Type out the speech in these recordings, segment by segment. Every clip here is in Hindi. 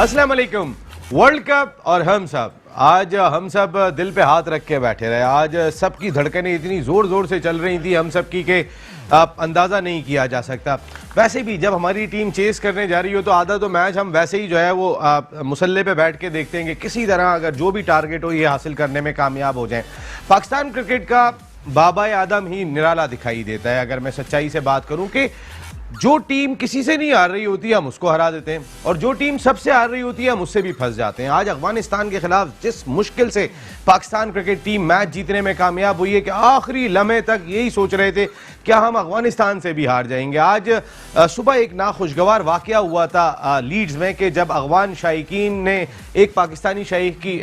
अस्सलाम वालेकुम। वर्ल्ड कप और हम सब, आज हम सब दिल पे हाथ रख के बैठे रहे। आज सबकी धड़कनें इतनी जोर जोर से चल रही थी हम सब की कि अंदाज़ा नहीं किया जा सकता। वैसे भी जब हमारी टीम चेस करने जा रही हो तो आधा तो मैच हम वैसे ही जो है वो मुसल्ले पे बैठ के देखते हैं कि किसी तरह अगर जो भी टारगेट हो ये हासिल करने में कामयाब हो जाएं। पाकिस्तान क्रिकेट का बाबा आदम ही निराला दिखाई देता है। अगर मैं सच्चाई से बात करूं कि जो टीम किसी से नहीं हार रही होती है हम उसको हरा देते हैं, और जो टीम सबसे हार रही होती है हम उससे भी फंस जाते हैं। आज अफगानिस्तान के खिलाफ जिस मुश्किल से पाकिस्तान क्रिकेट टीम मैच जीतने में कामयाब हुई है कि आखिरी लम्हे तक यही सोच रहे थे क्या हम अफगानिस्तान से भी हार जाएंगे। आज सुबह एक नाखुशगवार वाकया हुआ था लीड्स में कि जब अफगान शायकीन ने एक पाकिस्तानी शायक की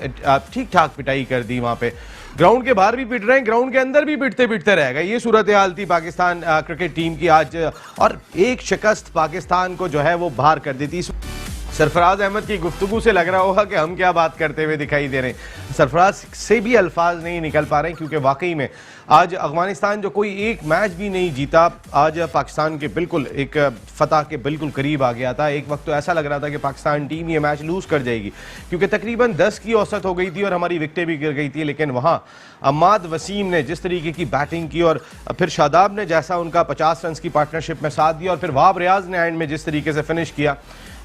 ठीक ठाक पिटाई कर दी। वहाँ पे ग्राउंड के बाहर भी पिट रहे हैं, ग्राउंड के अंदर भी पिटते पिटते रह गए। ये सूरत हाल थी पाकिस्तान क्रिकेट टीम की आज, और एक शिकस्त पाकिस्तान को जो है वो बाहर कर देती। सरफराज अहमद की गुफ्तगू से लग रहा होगा कि हम क्या बात करते हुए दिखाई दे रहे हैं। सरफराज से भी अल्फाज नहीं निकल पा रहे हैं क्योंकि वाकई में आज अफगानिस्तान जो कोई एक मैच भी नहीं जीता, आज पाकिस्तान के बिल्कुल एक फतह के बिल्कुल करीब आ गया था। एक वक्त तो ऐसा लग रहा था कि पाकिस्तान टीम ये मैच लूज़ कर जाएगी क्योंकि तकरीबन 10 की औसत हो गई थी और हमारी विकटें भी गिर गई थी। लेकिन वहाँ अम्माद वसीम ने जिस तरीके की बैटिंग की और फिर शादाब ने जैसा उनका 50 रन की पार्टनरशिप में साथ दिया और फिर वहाब रियाज ने एंड में जिस तरीके से फिनिश किया,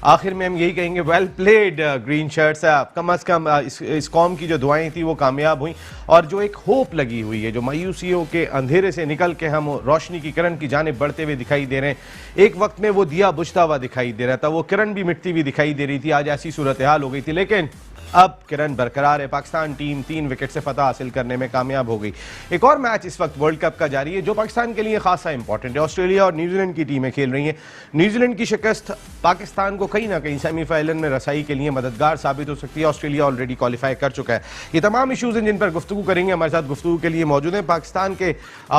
आखिर में हम यही कहेंगे वेल प्लेड ग्रीन शर्ट्स। कम अज़ कम इस कौम की जो दुआएं थी वो कामयाब हुई, और जो एक होप लगी हुई है, जो मायूसियों के अंधेरे से निकल के हम रोशनी की किरण की जानिब बढ़ते हुए दिखाई दे रहे हैं। एक वक्त में वो दिया बुझता हुआ दिखाई दे रहा था, वो किरण भी मिटती हुई दिखाई दे रही थी। आज ऐसी सूरत हाल हो गई थी, लेकिन अब किरण बरकरार है। पाकिस्तान टीम 3 विकेट से फतह हासिल करने में कामयाब हो गई। एक और मैच इस वक्त वर्ल्ड कप का जारी है जो पाकिस्तान के लिए खासा इंपॉर्टेंट है। ऑस्ट्रेलिया और न्यूजीलैंड की टीमें खेल रही हैं। न्यूजीलैंड की शिकस्त पाकिस्तान को कहीं ना कहीं सेमीफाइनल में रसाई के लिए मददगार साबित हो सकती है। ऑस्ट्रेलिया ऑलरेडी क्वालिफाई कर चुका है। ये तमाम इशूज़ हैं जिन पर गुफ्तगू करेंगे। हमारे साथ गुफ्तगू के लिए मौजूद हैं पाकिस्तान के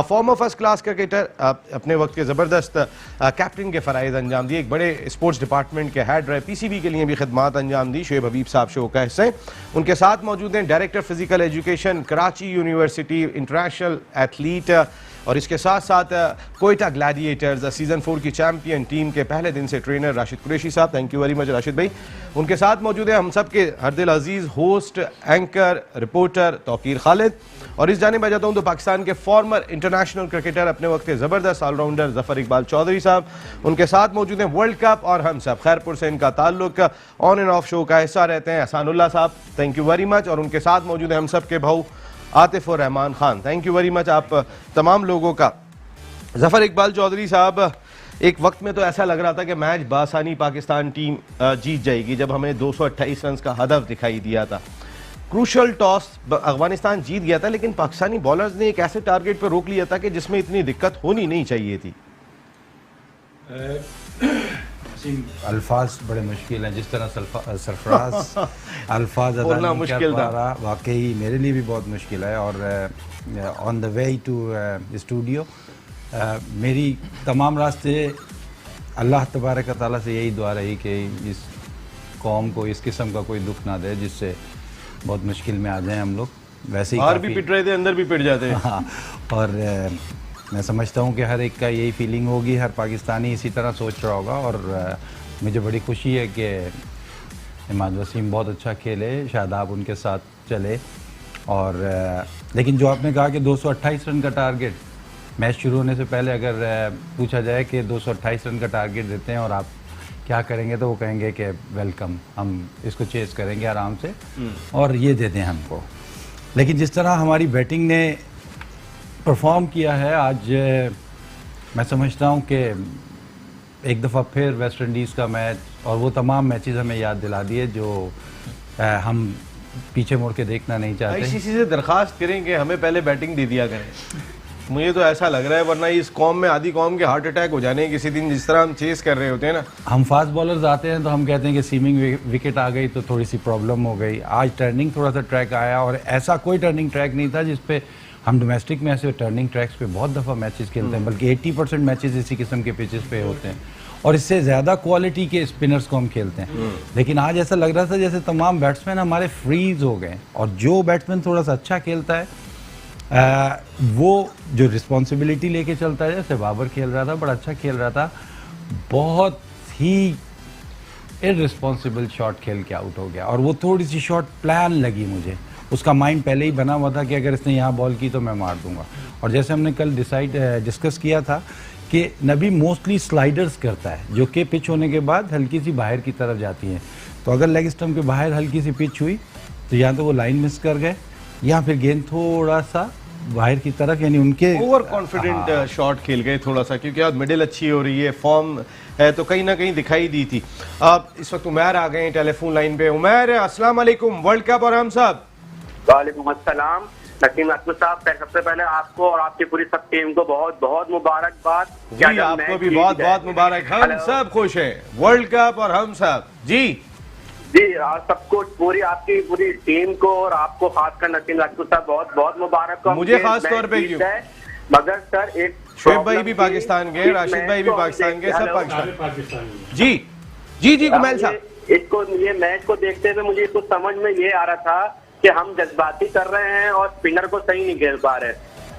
फॉर्मर फर्स्ट क्लास क्रिकेटर, अपने वक्त के ज़बरदस्त कैप्टन के फ़राइज़ अंजाम दिए, एक बड़े स्पोर्ट्स डिपार्टमेंट के हेड रहे, PCB के लिए भी खिदमात अंजाम दी, शुएब हबीब साहब शो का हिस्सा हैं। उनके साथ मौजूद हैं director physical education Karachi university, international athlete, और इसके साथ साथ कोयटा ग्लैडिएटर्स सीजन 4 की चैंपियन टीम के पहले दिन से ट्रेनर राशिद कुरैशी साहब। Thank you very much Rashid भाई। उनके साथ मौजूद है हम सब के हर दिल अजीज host, anchor, reporter Tauqeer Khalid, और इस जाने में जाता हूँ तो पाकिस्तान के फॉर्मर इंटरनेशनल क्रिकेटर, अपने वक्त के ज़बरदस्त ऑलराउंडर ज़फ़र इकबाल चौधरी साहब। उनके साथ मौजूद हैं वर्ल्ड कप और हम सब, खैरपुर से इनका ताल्लुक, ऑन एंड ऑफ शो का हिस्सा रहते हैं, एहसानुल्लाह साहब। Thank you very much. और उनके साथ मौजूद है हम सब के भाऊ आतिफ और Rahman Khan. Thank you very much आप तमाम लोगों का। ज़फ़र इकबाल चौधरी साहब, एक वक्त में तो ऐसा लग रहा था कि मैच बासानी पाकिस्तान टीम जीत जाएगी जब हमें 228 रन का हदफ दिखाई दिया था। क्रूशल टॉस अफगानिस्तान जीत गया था, लेकिन पाकिस्तानी बॉलर्स ने एक ऐसे टारगेट पर रोक लिया था कि जिसमें इतनी दिक्कत होनी नहीं चाहिए थी। अल्फाज बड़े मुश्किल हैं, जिस तरह सरफराज अल्फाज अदा नहीं कर पा रहा, वाकई मेरे लिए भी बहुत मुश्किल है। और on the way to studio मेरी तमाम रास्ते अल्लाह तबारक तआला से यही दुआ रही कि इस कौम को इस किस्म का कोई दुख ना दे जिससे बहुत मुश्किल में आ जाएं हम लोग। वैसे ही बाहर भी पिट रहे थे, अंदर भी पिट जाते हैं। हाँ, और मैं समझता हूँ कि हर एक का यही फीलिंग होगी, हर पाकिस्तानी इसी तरह सोच रहा होगा। और मुझे बड़ी खुशी है कि इमाद वसीम बहुत अच्छा खेले, शादाब उनके साथ चले। और लेकिन जो आपने कहा कि 228 रन का टारगेट, मैच शुरू होने से पहले अगर पूछा जाए कि 228 रन का टारगेट देते हैं और आप क्या करेंगे, तो वो कहेंगे कि वेलकम, हम इसको चेस करेंगे आराम से और ये दे दें हमको। लेकिन जिस तरह हमारी बैटिंग ने परफॉर्म किया है आज, मैं समझता हूँ कि एक दफ़ा फिर वेस्ट इंडीज़ का मैच और वो तमाम मैचेस हमें याद दिला दिए जो हम पीछे मुड़ के देखना नहीं चाहते। ICC से दरख्वास्त करें कि हमें पहले बैटिंग दे दिया करें। मुझे तो ऐसा लग रहा है, वरना इस कौम में आधी कौम के हार्ट अटैक हो जाने किसी दिन, जिस तरह हम चेस कर रहे होते हैं ना। हम फास्ट बॉलर्स आते हैं तो हम कहते हैं कि सीमिंग विकेट आ गई तो थोड़ी सी प्रॉब्लम हो गई। आज टर्निंग थोड़ा सा ट्रैक आया, और ऐसा कोई टर्निंग ट्रैक नहीं था जिस पे हम डोमेस्टिक में ऐसे टर्निंग ट्रैक्स पे बहुत दफ़ा मैचेस खेलते हैं, बल्कि 80% मैचेस इसी किस्म के पिचेस पे होते हैं और इससे ज़्यादा क्वालिटी के स्पिनर्स को हम खेलते हैं। लेकिन आज ऐसा लग रहा था जैसे तमाम बैट्समैन हमारे फ्रीज हो गए, और जो बैट्समैन थोड़ा सा अच्छा खेलता है वो जो रिस्पॉन्सिबिलिटी लेके चलता है, जैसे बाबर खेल रहा था, बड़ा अच्छा खेल रहा था, बहुत ही इररिस्पॉन्सिबल शॉट खेल के आउट हो गया, और वो थोड़ी सी शॉट प्लान लगी मुझे। उसका माइंड पहले ही बना हुआ था कि अगर इसने यहाँ बॉल की तो मैं मार दूंगा। और जैसे हमने कल डिस्कस किया था कि नबी मोस्टली स्लाइडर्स करता है, जो कि पिच होने के बाद हल्की सी बाहर की तरफ जाती हैं। तो अगर लेग स्टम्प के बाहर हल्की सी पिच हुई तो या तो वो लाइन मिस कर गए, या फिर गेंद थोड़ा सा बाहर की तरफ, यानी उनके ओवर कॉन्फिडेंट शॉट खेल गए थोड़ा सा, क्योंकि आज मिडिल अच्छी हो रही है, फॉर्म है, तो कहीं ना कहीं दिखाई दी थी। अब इस वक्त उमैर आ गए टेलीफोन लाइन पे। उमैर, अस्सलाम वालेकुम। वर्ल्ड कप और हम सब। वालेकुम अस्सलाम नसीम अकबर साहब, सबसे पहले आपको और आपकी पूरी सब टीम को बहुत बहुत मुबारकबाद। जी आपको भी बहुत बहुत मुबारक। हम सब खुश हैं, वर्ल्ड कप और हम सब। जी जी, सबको पूरी आपकी पूरी टीम को और आपको खासकर नसीम अकबर साहब बहुत बहुत मुबारक। मुझे खास तौर पे क्यों? मगर सर एक शोएब भाई भी पाकिस्तान गए, राशिद भाई भी पाकिस्तान गए, सब पाकिस्तान। जी जी जी कुमैल साहब, इसको ये मैच को देखते हुए मुझे कुछ समझ में ये आ रहा था कि हम जज्बाती कर रहे हैं और स्पिनर को सही नहीं खेल पा रहे।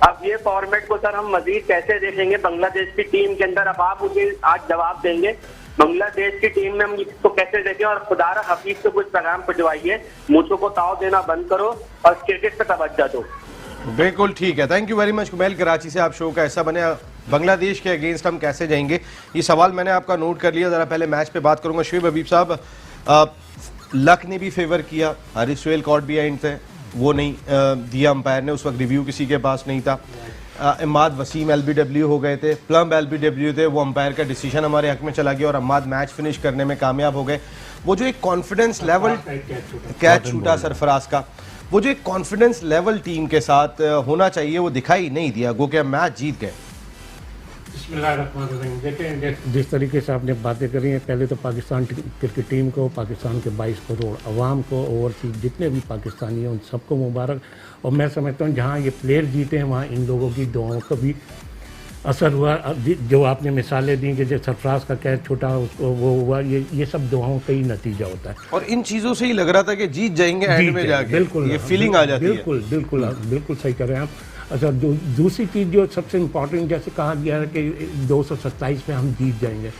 अब ये फॉर्मेट को सर हम मजीद कैसे देखेंगे बांग्लादेश की टीम के अंदर? अब आप मुझे आज जवाब देंगे, बांग्लादेश की टीम में हम इसको कैसे देखें? और खुदारा हफीज से कुछ पैगाम पहुंचवाइए, मुझको को ताव देना बंद करो और क्रिकेट पे तवज्जो दो। बिल्कुल ठीक है, thank you very much Kumail. Karachi से आप शो का ऐसा बने, बांग्लादेश के अगेंस्ट हम कैसे जाएंगे, ये सवाल मैंने आपका नोट कर लिया। जरा पहले मैच पे बात करूंगा। शोएब हबीब साहब, लक ने भी फेवर किया, हारिस सोहेल कॉट बिहाइंड थे, वो नहीं दिया अंपायर ने, उस वक्त रिव्यू किसी के पास नहीं था। इमाद वसीम LBW हो गए थे, प्लम LBW थे, वो अंपायर का डिसीजन हमारे हक में चला गया और अम्माद मैच फिनिश करने में कामयाब हो गए। वो जो एक कॉन्फिडेंस लेवल, कैच छूटा सरफराज का, वो जो एक कॉन्फिडेंस लेवल टीम के साथ होना चाहिए वो दिखाई नहीं दिया, गो के मैच जीत गए। देखें जिस तरीके से आपने बातें करी हैं, पहले तो पाकिस्तान क्रिकेट टीम को, पाकिस्तान के 22 करोड़ अवाम को, ओवरसीज जितने भी पाकिस्तानी हैं उन सबको मुबारक। और मैं समझता हूँ जहाँ ये प्लेयर जीते हैं वहाँ इन लोगों की दुआओं का भी असर हुआ। जो आपने मिसालें दी कि जो सरफराज का कैच छोटा उसको वो हुआ, ये सब दुआओं का ही नतीजा होता है। और इन चीज़ों से ही लग रहा था कि जीत जाएंगे एंड में जाके, बिल्कुल ये फीलिंग आ जाती है। बिल्कुल बिल्कुल बिल्कुल सही कर रहे हैं आप। अच्छा, दूसरी चीज़ जो सबसे इम्पॉर्टेंट, जैसे कहा गया है कि 227 पे हम जीत जाएंगे,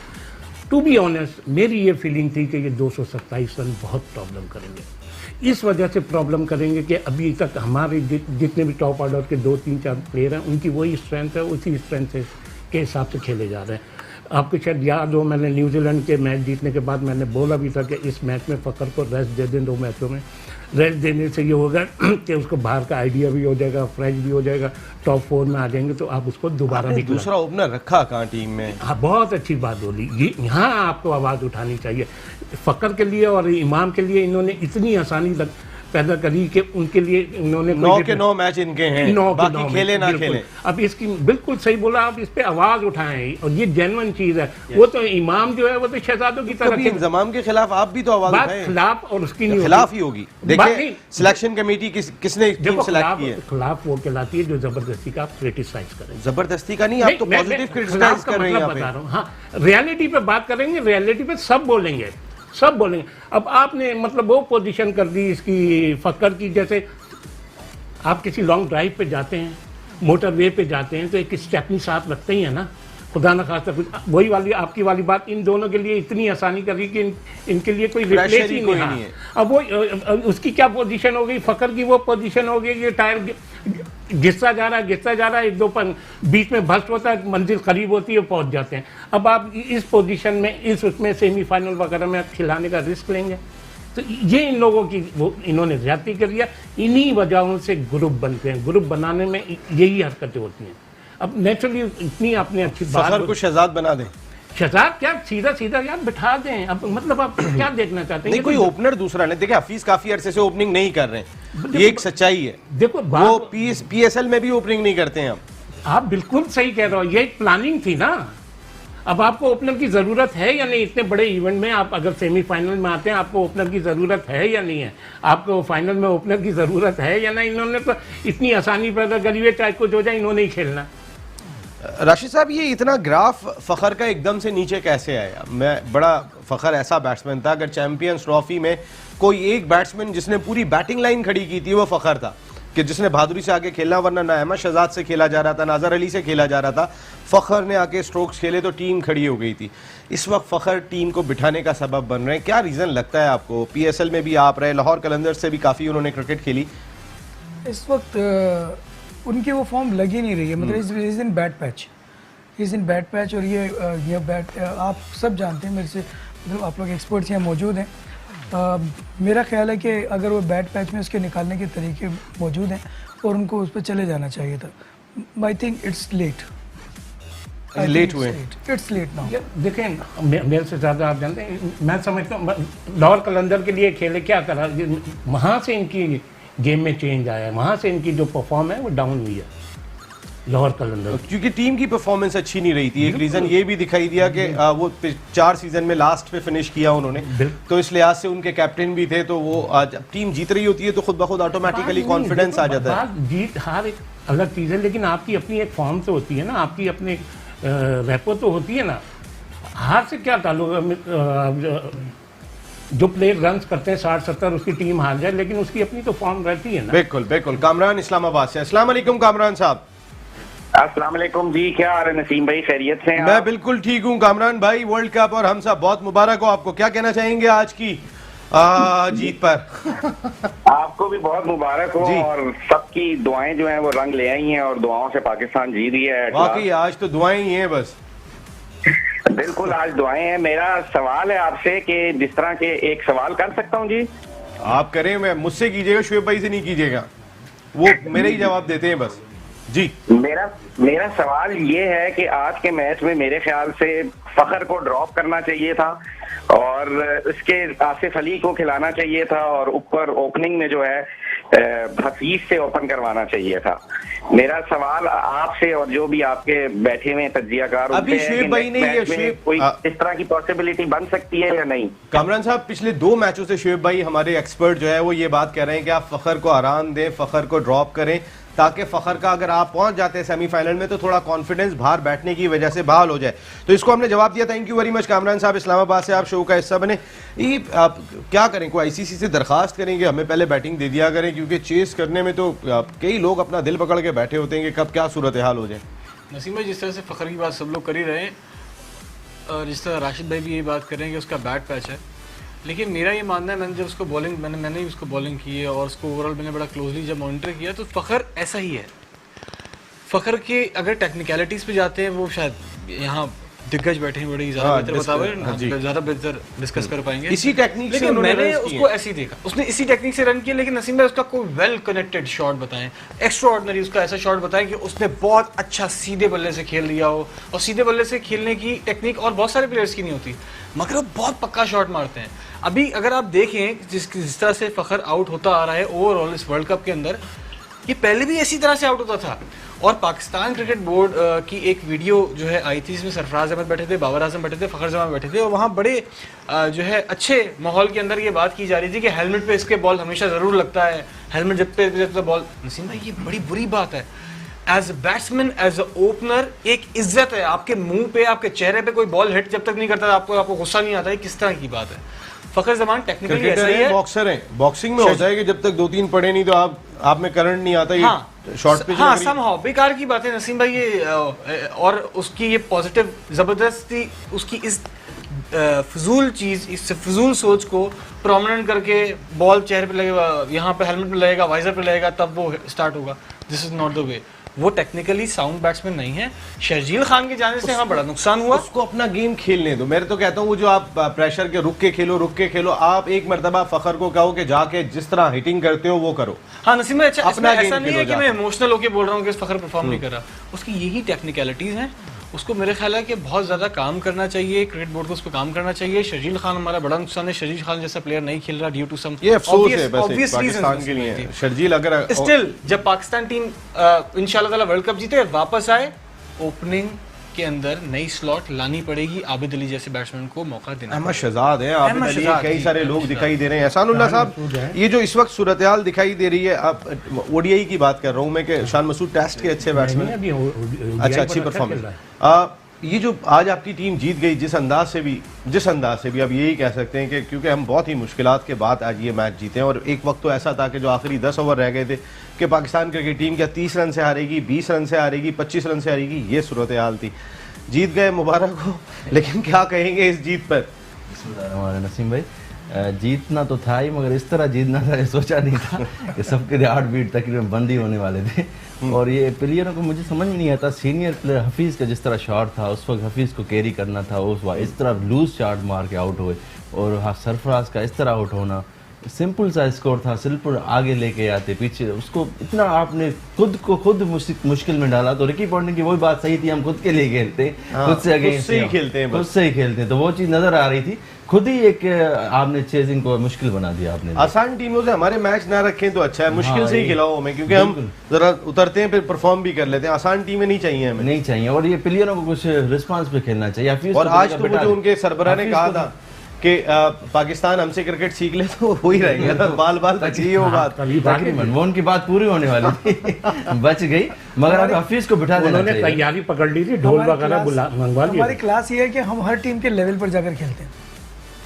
टू बी ऑनेस्ट मेरी ये फीलिंग थी कि ये 227 रन बहुत प्रॉब्लम करेंगे। इस वजह से प्रॉब्लम करेंगे कि अभी तक हमारे जितने भी टॉप ऑर्डर के 2-3-4 प्लेयर हैं उनकी वही स्ट्रेंथ है, उसी स्ट्रेंथ के हिसाब से खेले जा रहे हैं। आपको शायद याद हो, मैंने न्यूजीलैंड के मैच जीतने के बाद मैंने बोला भी था कि इस मैच में फ़खर को रेस्ट दे दें, 2 मैचों में रेस्ट देने से ये होगा कि उसको बाहर का आइडिया भी हो जाएगा, फ्रेश भी हो जाएगा, टॉप 4 में आ जाएंगे तो आप उसको दोबारा भी दूसरा ओपनर रखा कहाँ टीम में। हाँ, बहुत अच्छी बात बोली, ये यहाँ आपको आवाज़ उठानी चाहिए। फ़खर के लिए और इमाम के लिए इन्होंने इतनी आसानी पैदा करी कि उनके लिए इन्होंने 9 के 9 मैच इनके हैं, बाकी खेले ना खेले। अब इसकी बिल्कुल सही बोला आप, इस पे आवाज उठाएं और ये जेन्युइन चीज है। वो तो इमाम जो है वो तो शहजादों की तरह इंतजाम के खिलाफ आप भी तो आवाज उठाएं। खिलाफ और उसकी नहीं खिलाफ ही होगी। देखिए सिलेक्शन कमेटी किसने टीम सेलेक्ट की है, खिलाफ वो कहलाती है जो जबरदस्ती का आप क्रिटिसाइज करें। जबरदस्ती का नहीं, आप तो पॉजिटिव क्रिटिसाइज कर रहे हैं। बता रहा हूँ, हाँ रियलिटी पे बात करेंगे, रियलिटी पे सब बोलेंगे। अब आपने मतलब वो पोजीशन कर दी इसकी फ़खर की, जैसे आप किसी लॉन्ग ड्राइव पे जाते हैं, मोटरवे पे जाते हैं तो एक स्टेपनी साथ रखते ही है ना, खुदा न खास्ता कुछ वही वाली आपकी वाली बात इन दोनों के लिए इतनी आसानी कर रही कि इनके लिए कोई रिप्लेस ही नहीं है। अब वो उसकी क्या पोजीशन हो गई, फ़खर की वो पोजीशन हो गई कि टायर घिसता जा रहा है, 1-2 पर बीच में भस्ट होता है, मंजिल करीब होती है, पहुंच जाते हैं। अब आप इस पोजीशन में उसमें सेमीफाइनल वगैरह में आप खिलाने का रिस्क लेंगे, तो ये इन लोगों की वो इन्होंने ज्यादती कर लिया। इन्हीं वजहों से ग्रुप बनते हैं, ग्रुप बनाने में यही हरकतें होती हैं। अब नेचुरली इतनी आपने अच्छी बात को शहजाद बना दें, शहजाद क्या सीधा यार बिठा दें। अब मतलब आप क्या देखना चाहते हैं? नहीं, कोई ओपनर दूसरा नहीं। देखिए हफीज काफी अरसे से ओपनिंग नहीं कर रहे हैं, ये एक सच्चाई है। देखो वो PSL में भी ओपनिंग नहीं करते हैं। आप बिल्कुल सही कह रहे हो, ये एक प्लानिंग थी ना। अब आपको ओपनर की जरूरत है या नहीं? इतने बड़े इवेंट में आप अगर सेमीफाइनल में आते हैं, आपको ओपनर की जरूरत है या नहीं है? आपको फाइनल में ओपनर की जरूरत है या नहीं? इन्होंने तो इतनी आसानी पैदा करी है, चाहे कुछ हो जाए इन्होंने ही खेलना। राशिद साहब, ये इतना ग्राफ फ़खर का एकदम से नीचे कैसे आया? मैं बड़ा फ़खर ऐसा बैट्समैन था, अगर चैंपियंस ट्रॉफी में कोई एक बैट्समैन जिसने पूरी बैटिंग लाइन खड़ी की थी वो फ़खर था। कि जिसने बहादुरी से आगे खेलना, वरना ना अहमद शहजाद से खेला जा रहा था, नाजर अली से खेला जा रहा था। फ़खर ने आके स्ट्रोक्स खेले तो टीम खड़ी हो गई थी। इस वक्त फ़खर टीम को बिठाने का सबब बन रहे हैं, क्या रीज़न लगता है आपको? PSL में भी आप रहे, लाहौर कलंदर्स से भी काफ़ी उन्होंने क्रिकेट खेली। इस वक्त उनकी वो फॉर्म लग ही नहीं रही है, मतलब is in bad patch, is in bad patch. और ये बैड आप सब जानते हैं मेरे से, मतलब आप लोग एक्सपर्ट्स यहाँ मौजूद हैं। मेरा ख्याल है कि अगर वो बैड पैच में उसके निकालने के तरीके मौजूद हैं और उनको उस पर चले जाना चाहिए था। I think it's late, late हुए, इट्स लेट नाउ। देखें, मेरे से ज़्यादा आप जानते हैं, मैं समझता हूँ लाहौर कलंदर के लिए खेले, क्या करा, वहाँ से इनकी गेम में चेंज आया है, वहाँ से इनकी जो परफॉर्म है वो डाउन हुई है लाहौर कलंदर, क्योंकि टीम की परफॉर्मेंस अच्छी नहीं रही थी। एक रीज़न ये भी दिखाई दिया कि वो 4 सीज़न में लास्ट पे फिनिश किया उन्होंने, तो इस लिहाज से उनके कैप्टन भी थे, तो वो आज टीम जीत रही होती है तो खुद ब खुद ऑटोमेटिकली कॉन्फिडेंस आ जाता है। जीत हार एक अलग चीज़ है, लेकिन आपकी अपनी एक फॉर्म तो होती है ना, आपकी अपनी रेपो तो होती है ना। हार से क्या ताल्लुक, जो प्लेयर रन करते हैं 60-70, उसकी टीम हार जाए, लेकिन उसकी अपनी तो फॉर्म रहती है ना। बिल्कुल बिल्कुल। कामरान इस्लामाबाद से, अस्सलाम वालेकुम कामरान साहब। अस्सलाम वालेकुम जी, क्या हाल है नसीम भाई, खैरियत से हैं मैं आप? बिल्कुल ठीक हूँ कामरान भाई। वर्ल्ड कप और हम सब बहुत मुबारक हो आपको। क्या कहना चाहेंगे आज की जीत पर? आपको भी बहुत मुबारक हो जी। और सबकी दुआएं जो हैं वो रंग ले आई हैं और दुआओं से पाकिस्तान जीत गया है। वाकई आज तो दुआएं ही हैं बस। बिल्कुल, आज दुआएं हैं। मेरा सवाल है आपसे कि जिस तरह के, एक सवाल कर सकता हूं जी? आप करें, मैं मुझसे कीजिएगा, शुएब भाई से नहीं कीजिएगा, वो मेरे ही जवाब देते हैं बस। जी, मेरा सवाल ये है कि आज के मैच में मेरे ख्याल से फखर को ड्रॉप करना चाहिए था और इसके आसिफ अली को खिलाना चाहिए था और ऊपर ओपनिंग में जो है हफीज से ओपन करवाना चाहिए था। मेरा सवाल आपसे और जो भी आपके बैठे हुए तज्जियाकार, अभी शुएब भाई ने ये कोई इस तरह की पॉसिबिलिटी बन सकती है या नहीं? कामरान साहब, पिछले 2 मैचों से शुएब भाई हमारे एक्सपर्ट जो है वो ये बात कह रहे हैं कि आप फखर को आराम दें, फखर को ड्रॉप करें, ताकि फखर का अगर आप पहुंच जाते हैं सेमीफाइनल में तो थोड़ा कॉन्फिडेंस बाहर बैठने की वजह से बहाल हो जाए। तो इसको हमने जवाब दिया। Thank you very much Kamran साहब, इस्लामाबाद से आप शो का हिस्सा बने। ये आप क्या करें, कोई ICC से दरखास्त करेंगे हमें पहले बैटिंग दे दिया करें, क्योंकि चेस करने में तो कई लोग अपना दिल पकड़ के बैठे होते हैं कि कब क्या सूरत हाल हो जाए। नसीम भाई, जिस तरह से फ़खर की बात सब लोग कर ही रहे हैं और जिस तरह राशिद भाई भी यही बात कर रहे हैं कि उसका बैड पैच है, लेकिन मेरा ये मानना है, मैंने जब उसको बॉलिंग मैंने ही उसको बॉलिंग की है और उसको ओवरऑल मैंने बड़ा क्लोजली जब मॉनिटर किया, तो फ़खर ऐसा ही है। फ़खर के अगर टेक्निकलिटीज़ पे जाते हैं, वो शायद यहाँ दिग्गज बैठे हैं, बड़ी ज़्यादा बेहतर बतावे, ज़्यादा बेहतर डिस्कस कर पाएंगे इसी टेक्निक से लेकिन मैंने उसको ऐसे ही देखा, उसने इसी टेक्निक से रन किया। लेकिन नसीम भाई उसका कोई वेल कनेक्टेड शॉट बताएं, एक्स्ट्रा ऑर्डिनरी उसका ऐसा शॉट बताएं कि उसने बहुत अच्छा सीधे बल्ले से खेल लिया हो। और सीधे बल्ले से खेलने की टेक्निक और बहुत सारे प्लेयर्स की नहीं होती, मगर वो बहुत पक्का शॉट मारते हैं। अभी अगर आप देखें जिस तरह से फ़खर आउट होता आ रहा है ओवरऑल इस वर्ल्ड कप के अंदर, ये पहले भी इसी तरह से आउट होता था। और पाकिस्तान क्रिकेट बोर्ड की एक वीडियो जो है आई थी, इसमें सरफराज अहमद बैठे थे, बाबर आजम बैठे थे, फ़खर जमान बैठे थे, और वहाँ बड़े जो है अच्छे माहौल के अंदर ये बात की जा रही थी कि हेलमेट पे इसके बॉल हमेशा ज़रूर लगता है, हेलमेट जब पे बॉल। नसीम भाई, ये बड़ी बुरी बात है। As a batsman, as a opener, एक इज्जत है, आपके मुंह पे, आपके चेहरे पे कोई बॉल हिट जब तक नहीं करता आपको गुस्सा नहीं आता है, किस तरह की बात है। फ़खर जमान टेक्निकली ऐसा ही है, बॉक्सर है, बॉक्सिंग में होता है कि जब तक 2-3 पड़े नहीं तो आप में करंट नहीं आता। हाँ, शॉर्ट पे हाँ, समहाउ बेकार की बात है नसीम भाई ये। और उसकी ये पॉजिटिव जबरदस्ती उसकी इस फजूल चीज़, इस फजूल सोच को प्रोमिनेंट करके बॉल चेहरे पे लगेगा, यहाँ पे हेलमेट पे लगेगा, वाइजर पे लगेगा, तब वो स्टार्ट होगा। This is not the way. वो टेक्निकली साउंड बैट्समैन नहीं है। शर्जील खान के जाने से यहाँ बड़ा नुकसान हुआ। उसको अपना गेम खेलने दो। मैं तो कहता हूँ वो जो आप प्रेशर के रुक के खेलो, आप एक मरतबा फखर को कहो कि जाके जिस तरह हिटिंग करते हो वो करो। हाँ नसीम भाई, अच्छा अपना ऐसा नहीं है कि मैं इमोशनल होकर बोल रहा हूँ कि फखर परफॉर्म नहीं कर रहा, उसकी यही टेक्निकलिटीज हैं। उसको मेरे ख्याल है कि बहुत ज़्यादा काम करना चाहिए, क्रिकेट बोर्ड को उस पर काम करना चाहिए। शर्जील खान हमारा बड़ा नुकसान है, शर्जील खान जैसा प्लेयर नहीं खेल रहा ड्यू टू सम ये अफसोस है बस पाकिस्तान के लिए। शर्जील अगर स्टिल जब पाकिस्तान टीम इंशाल्लाह ताला वर्ल्ड कप जीते वापस आए, ओपनिंग के अंदर नई स्लॉट लानी पड़ेगी, आबिद अली जैसे बैट्समैन को मौका देना। अहमद शहजाद है, आबिद अली, कई सारे लोग दिखाई दे रहे हैं। एहसानुल्लाह साहब, ये जो इस वक्त सूरत हाल दिखाई दे रही है, आप ODI की बात कर रहा हूँ मैं कि शान मसूद टेस्ट के अच्छे बैट्समैन, अच्छा अच्छी परफॉर्मेंस। ये जो आज आपकी टीम जीत गई जिस अंदाज से भी अब यही कह सकते हैं कि क्योंकि हम बहुत ही मुश्किलात के बाद आज ये मैच जीते हैं, और एक वक्त तो ऐसा था कि जो आखिरी 10 ओवर रह गए थे कि पाकिस्तान क्रिकेट टीम क्या 30 रन से हारेगी, 20 रन से हारेगी, 25 रन से हारेगी, ये सूरत हाल थी। जीत गए, मुबारक हो, लेकिन क्या कहेंगे इस जीत पर? हमारे नसीम भाई, जीतना तो था ही, मगर इस तरह जीतना था ये सोचा नहीं था कि सबके 8 बीट तकरीबन बंद ही होने वाले थे। और ये प्लेयरों को मुझे समझ में नहीं आता, सीनियर प्लेयर हफीज़ का जिस तरह शॉट था उस वक्त हफीज़ को कैरी करना था, उस वक्त इस तरह लूज शॉट मार के आउट हुए, और हाँ सरफराज का इस तरह आउट होना, सिंपल सा स्कोर था, सिंपल आगे लेके आते पीछे, उसको इतना आपने खुद को खुद मुश्किल में डाला। तो रिकी पॉन्टिंग की वही बात सही थी, हम खुद के लिए खेलते हैं, खुद से अगेंस्ट ही खेलते हैं, खुद से ही खेलते हैं, तो वो चीज़ नज़र आ रही थी। खुद ही एक आपने चेजिंग को मुश्किल बना दिया आपने। आसान टीमों से हमारे मैच ना रखें तो अच्छा है, मुश्किल से ही खिलाओ हमें, क्योंकि हम जरा उतरते हैं फिर परफॉर्म भी कर लेते हैं। आसान टीमें नहीं चाहिए हमें, नहीं चाहिए, और ये प्लेयरों को कुछ रिस्पांस पे खेलना चाहिए। और आज तो मुझे उनके सरबराह ने कहा था कि पाकिस्तान हमसे क्रिकेट सीख ले तो हो ही रहेगा, बाल बाल बच गई वो बात, तकरीबन वो उनकी बात पूरी होने वाली थी बच गई, मगर अब हफीज को बिठा देना चाहिए। तैयारी पकड़ ली थी, ढोल वगैरह मंगवा लिया। हमारी क्लास ये है कि हम हर टीम के लेवल पर जाकर खेलते हैं।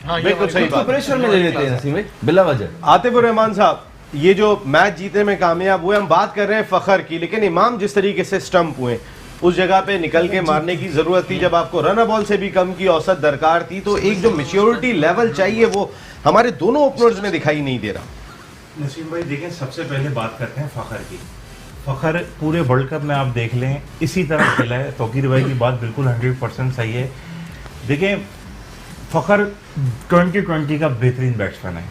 हाँ, बिल्कुल सही बात, प्रेशर में ले लेते हैं नसीम भाई बिला वजह। आतिफुर रहमान साहब, ये जो मैच जीतने में कामयाब हुए, हम बात कर रहे हैं फखर की, लेकिन इमाम जिस तरीके से स्टंप हुए उस जगह पे निकल के मारने की जरूरत थी, जब आपको रन बॉल से भी कम की औसत दरकार थी, तो एक जो मैच्योरिटी लेवल चाहिए वो हमारे दोनों ओपनर्स में दिखाई नहीं दे रहा। नसीम भाई देखें, सबसे पहले बात करते हैं फखर की। फखर पूरे वर्ल्ड कप में आप देख लें इसी तरह खेला है। तौकीर भाई की बात बिल्कुल 100% सही है। देखें, फखर 2020 का बेहतरीन बैट्समैन है,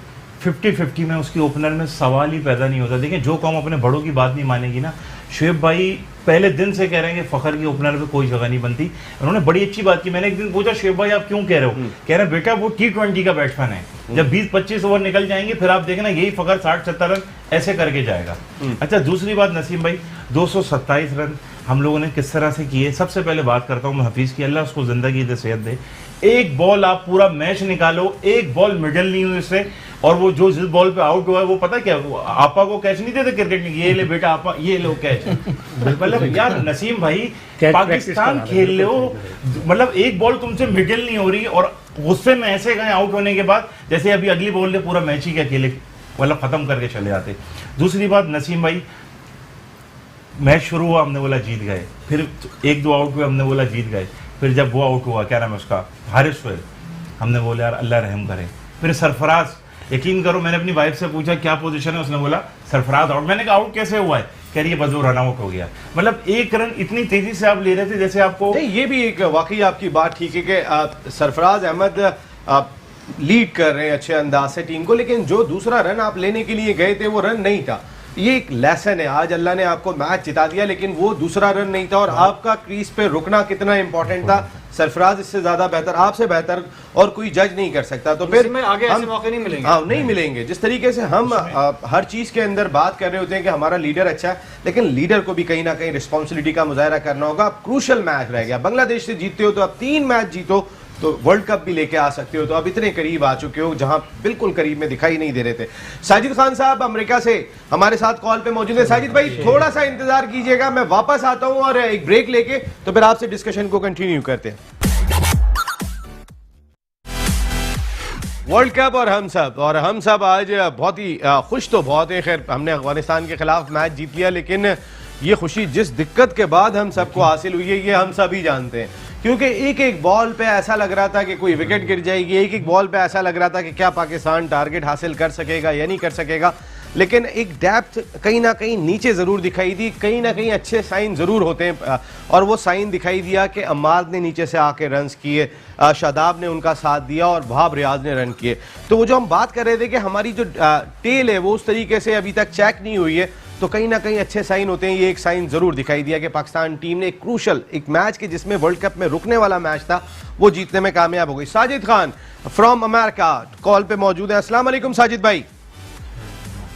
50-50 में उसकी ओपनर में सवाल ही पैदा नहीं होता। देखें, जो कौम अपने बड़ों की बात नहीं मानेगी ना, शुएब भाई पहले दिन से कह रहे हैं कि फखर की ओपनर पे कोई जगह नहीं बनती। उन्होंने बड़ी अच्छी बात की, मैंने एक दिन पूछा शुएब भाई आप क्यों कह रहे हो, कह रहे हैं बेटा वो T20 का बैट्समैन है, जब 20-25 ओवर निकल जाएंगे फिर आप देखना यही फखर 60-70 रन ऐसे करके जाएगा। अच्छा, दूसरी बात नसीम भाई, 227 रन हम लोगों ने किस तरह से किए। सबसे पहले बात करता हूँ मैं हफीज की, अल्लाह उसको जिंदगी दे, सेहत दे। एक बॉल आप पूरा मैच निकालो, एक बॉल मिडल नहीं हुई उससे, और वो जो जिस बॉल पे आउट हुआ है वो पता क्या, वो आपा को कैच नहीं देते क्रिकेट में, ये ले बेटा आपा, ये लो कैच। मतलब यार नसीम भाई, पाकिस्तान खेल ले हो, मतलब एक बॉल तुमसे मिडल नहीं हो रही और गुस्से में ऐसे गए आउट होने के बाद, जैसे अभी अगली बॉल ने पूरा मैच ही के अकेले मतलब खत्म करके चले जाते। दूसरी बात नसीम भाई, मैच शुरू हुआ हमने बोला जीत गए, फिर 1-2 आउट हुए हमने बोला जीत गए, फिर जब वो आउट हुआ क्या नाम है उसका, हारिस हुए, हमने बोला यार अल्लाह रहम करे। फिर सरफराज, यकीन करो मैंने अपनी वाइफ से पूछा क्या पोजीशन है, उसने बोला सरफराज आउट। मैंने कहा आउट कैसे हुआ है, कह रही है बस वो रन आउट हो गया। मतलब एक रन इतनी तेजी से आप ले रहे थे जैसे आपको नहीं, ये भी एक वाकई आपकी बात ठीक है कि सरफराज अहमद लीड कर रहे हैं अच्छे अंदाज से टीम को, लेकिन जो दूसरा रन आप लेने के लिए गए थे वो रन नहीं था। ये एक लेसन है, आज अल्लाह ने आपको मैच जिता दिया लेकिन वो दूसरा रन नहीं था, और आपका क्रीज पे रुकना कितना इंपॉर्टेंट था। सरफराज इससे ज्यादा बेहतर, आपसे बेहतर और कोई जज नहीं कर सकता। तो फिर में आगे ऐसे मौके नहीं मिलेंगे। हाँ, नहीं मिलेंगे। जिस तरीके से हम हर चीज के अंदर बात कर रहे होते हैं कि हमारा लीडर अच्छा है, लेकिन लीडर को भी कहीं ना कहीं रिस्पॉन्सिबिलिटी का मुजाहरा करना होगा। अब क्रूशल मैच रह गया, बांग्लादेश से जीतते हो तो अब 3 मैच जीतो तो वर्ल्ड कप भी लेके आ सकते हो, तो अब इतने करीब आ चुके हो जहां बिल्कुल करीब में दिखाई नहीं दे रहे थे। साजिद खान साहब अमेरिका से हमारे साथ कॉल पे मौजूद है। साजिद भाई थोड़ा सा इंतजार कीजिएगा, मैं वापस आता हूं और एक ब्रेक लेके तो फिर आपसे डिस्कशन को कंटिन्यू करते हैं। वर्ल्ड कप और हम सब आज बहुत ही खुश तो बहुत है। खैर हमने अफगानिस्तान के खिलाफ मैच जीत लिया, लेकिन ये खुशी जिस दिक्कत के बाद हम सबको हासिल हुई है ये हम सभी जानते हैं, क्योंकि एक एक बॉल पे ऐसा लग रहा था कि कोई विकेट गिर जाएगी, एक एक बॉल पे ऐसा लग रहा था कि क्या पाकिस्तान टारगेट हासिल कर सकेगा या नहीं कर सकेगा। लेकिन एक डेप्थ कहीं ना कहीं नीचे ज़रूर दिखाई दी, कहीं ना कहीं अच्छे साइन ज़रूर होते हैं, और वो साइन दिखाई दिया कि अम्माद ने नीचे से आके रन्स किए, शादाब ने उनका साथ दिया और वहाब रियाज ने रन किए। तो वो जो हम बात कर रहे थे कि हमारी जो टेल है वो उस तरीके से अभी तक चेक नहीं हुई है, तो कहीं ना कहीं अच्छे साइन होते हैं। ये एक साइन ज़रूर दिखाई दिया कि पाकिस्तान टीम ने एक क्रूशल एक मैच के जिसमें वर्ल्ड कप में रुकने वाला मैच था वो जीतने में कामयाब हो गई। Sajid Khan from America call पे मौजूद है। अस्सलाम वालेकुम साजिद भाई।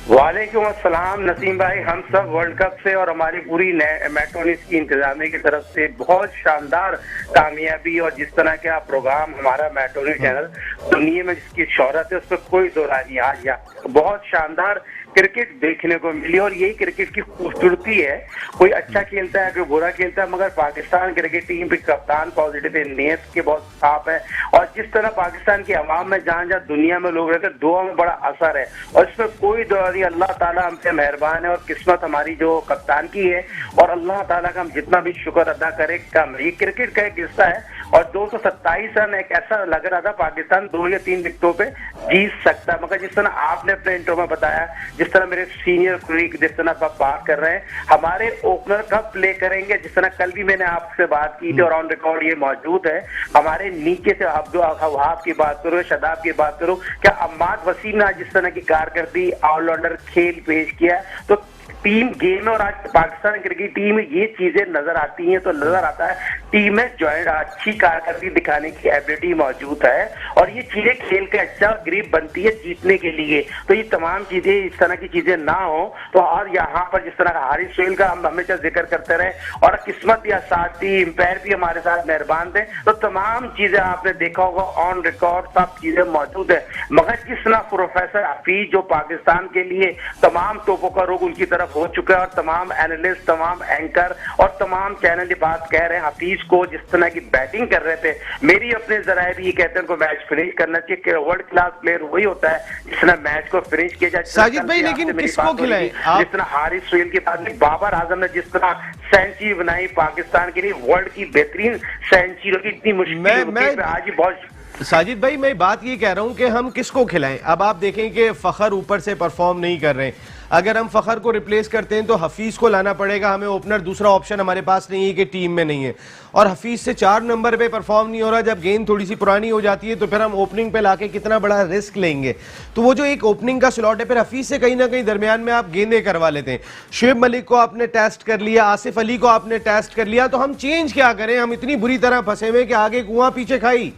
वालेकुम अस्सलाम नसीम भाई, हम सब वर्ल्ड कप से और हमारी पूरी मैट्रोनिस की इंतजामिया की तरफ से बहुत शानदार कामयाबी, और जिस तरह का प्रोग्राम हमारा मैट्रोनिस चैनल दुनिया में जिसकी शोहरत है उस पर कोई दो राय नहीं। आज बहुत शानदार क्रिकेट देखने को मिली और यही क्रिकेट की खूबसूरती है। कोई अच्छा खेलता है, कोई बुरा खेलता है, मगर पाकिस्तान क्रिकेट टीम के कप्तान पॉजिटिव है, नियत के बहुत साफ है और जिस तरह पाकिस्तान की आवाम में जहाँ जहाँ दुनिया में लोग रहते हैं, दुआ में बड़ा असर है और इसमें कोई दुआ नहीं। अल्लाह ताला हम पे मेहरबान है और किस्मत हमारी जो कप्तान की है और अल्लाह ताला का हम जितना भी शुक्र अदा करें कम। ये क्रिकेट का एक हिस्सा है और 227 रन एक ऐसा लग रहा था पाकिस्तान 2 या 3 विकेटों पे जीत सकता, मगर जिस तरह आपने अपने इंट्रो में बताया, जिस तरह मेरे सीनियर कोलीग जिस तरह आप बात कर रहे हैं, हमारे ओपनर कब प्ले करेंगे, जिस तरह कल भी मैंने आपसे बात की थी और ऑन रिकॉर्ड ये मौजूद है, हमारे नीचे से वहाब की बात करो, शदाब की बात करो, क्या अम्माद वसीम ने जिस तरह की कारकर्दगी ऑलराउंडर खेल पेश किया, तो टीम गेम है और आज पाकिस्तान क्रिकेट टीम में ये चीजें नजर आती हैं तो नजर आता है टीम में ज्वाइंट अच्छी कारकर्दगी दिखाने की एबिलिटी मौजूद है और ये चीजें खेल के अच्छा ग्रिप बनती है जीतने के लिए। तो ये तमाम चीजें इस तरह की चीजें ना हो तो और यहाँ पर जिस तरह हारिस सोहेल का हम हमेशा जिक्र करते रहे और किस्मत या साथी एम्पायर भी हमारे साथ मेहरबान थे, तो तमाम चीजें आपने देखा होगा ऑन रिकॉर्ड सब चीजें मौजूद है। मगर जिस तरह प्रोफेसर हफीज जो पाकिस्तान के लिए तमाम तोपों का रुख उनकी तरफ हो चुका है और तमाम एनालिस्ट, तमाम एंकर और तमाम चैनल ये बात कह रहे हैं हफीज को जिस तरह की बैटिंग कर रहे थे, मेरी अपने जराए भी ये कहते हैं उनको मैच फिनिश करना चाहिए कि वर्ल्ड क्लास प्लेयर वही होता है जिस तरह मैच को फिनिश किया जाए। साजिद भाई लेकिन किसको खिलाएं आप? जिस तरह हारिस सोहेल के बाद में बाबर आजम ने जिस तरह सेंचुरी बनाई पाकिस्तान के लिए, वर्ल्ड की बेहतरीन सेंचुरी की इतनी मुश्किल आज ही बहुत। साजिद भाई मैं बात ये कह रहा हूं कि हम किसको खिलाएं। अब आप देखें कि फखर ऊपर से परफॉर्म नहीं कर रहे, अगर हम फखर को रिप्लेस करते हैं तो हफीज को लाना पड़ेगा हमें ओपनर, दूसरा ऑप्शन हमारे पास नहीं है कि टीम में नहीं है और हफीज से 4 नंबर पे परफॉर्म नहीं हो रहा। जब गेंद थोड़ी सी पुरानी हो जाती है तो फिर हम ओपनिंग पे लाके कितना बड़ा रिस्क लेंगे। तो वो जो एक ओपनिंग का स्लॉट है फिर हफीज से कहीं ना कहीं दरमियान में आप गेंदें करवा लेते हैं। शुएब मलिक को आपने टेस्ट कर लिया, आसिफ अली को आपने टेस्ट कर लिया, तो हम चेंज क्या करें? हम इतनी बुरी तरह फंसे हुए कि आगे कुआं पीछे खाई।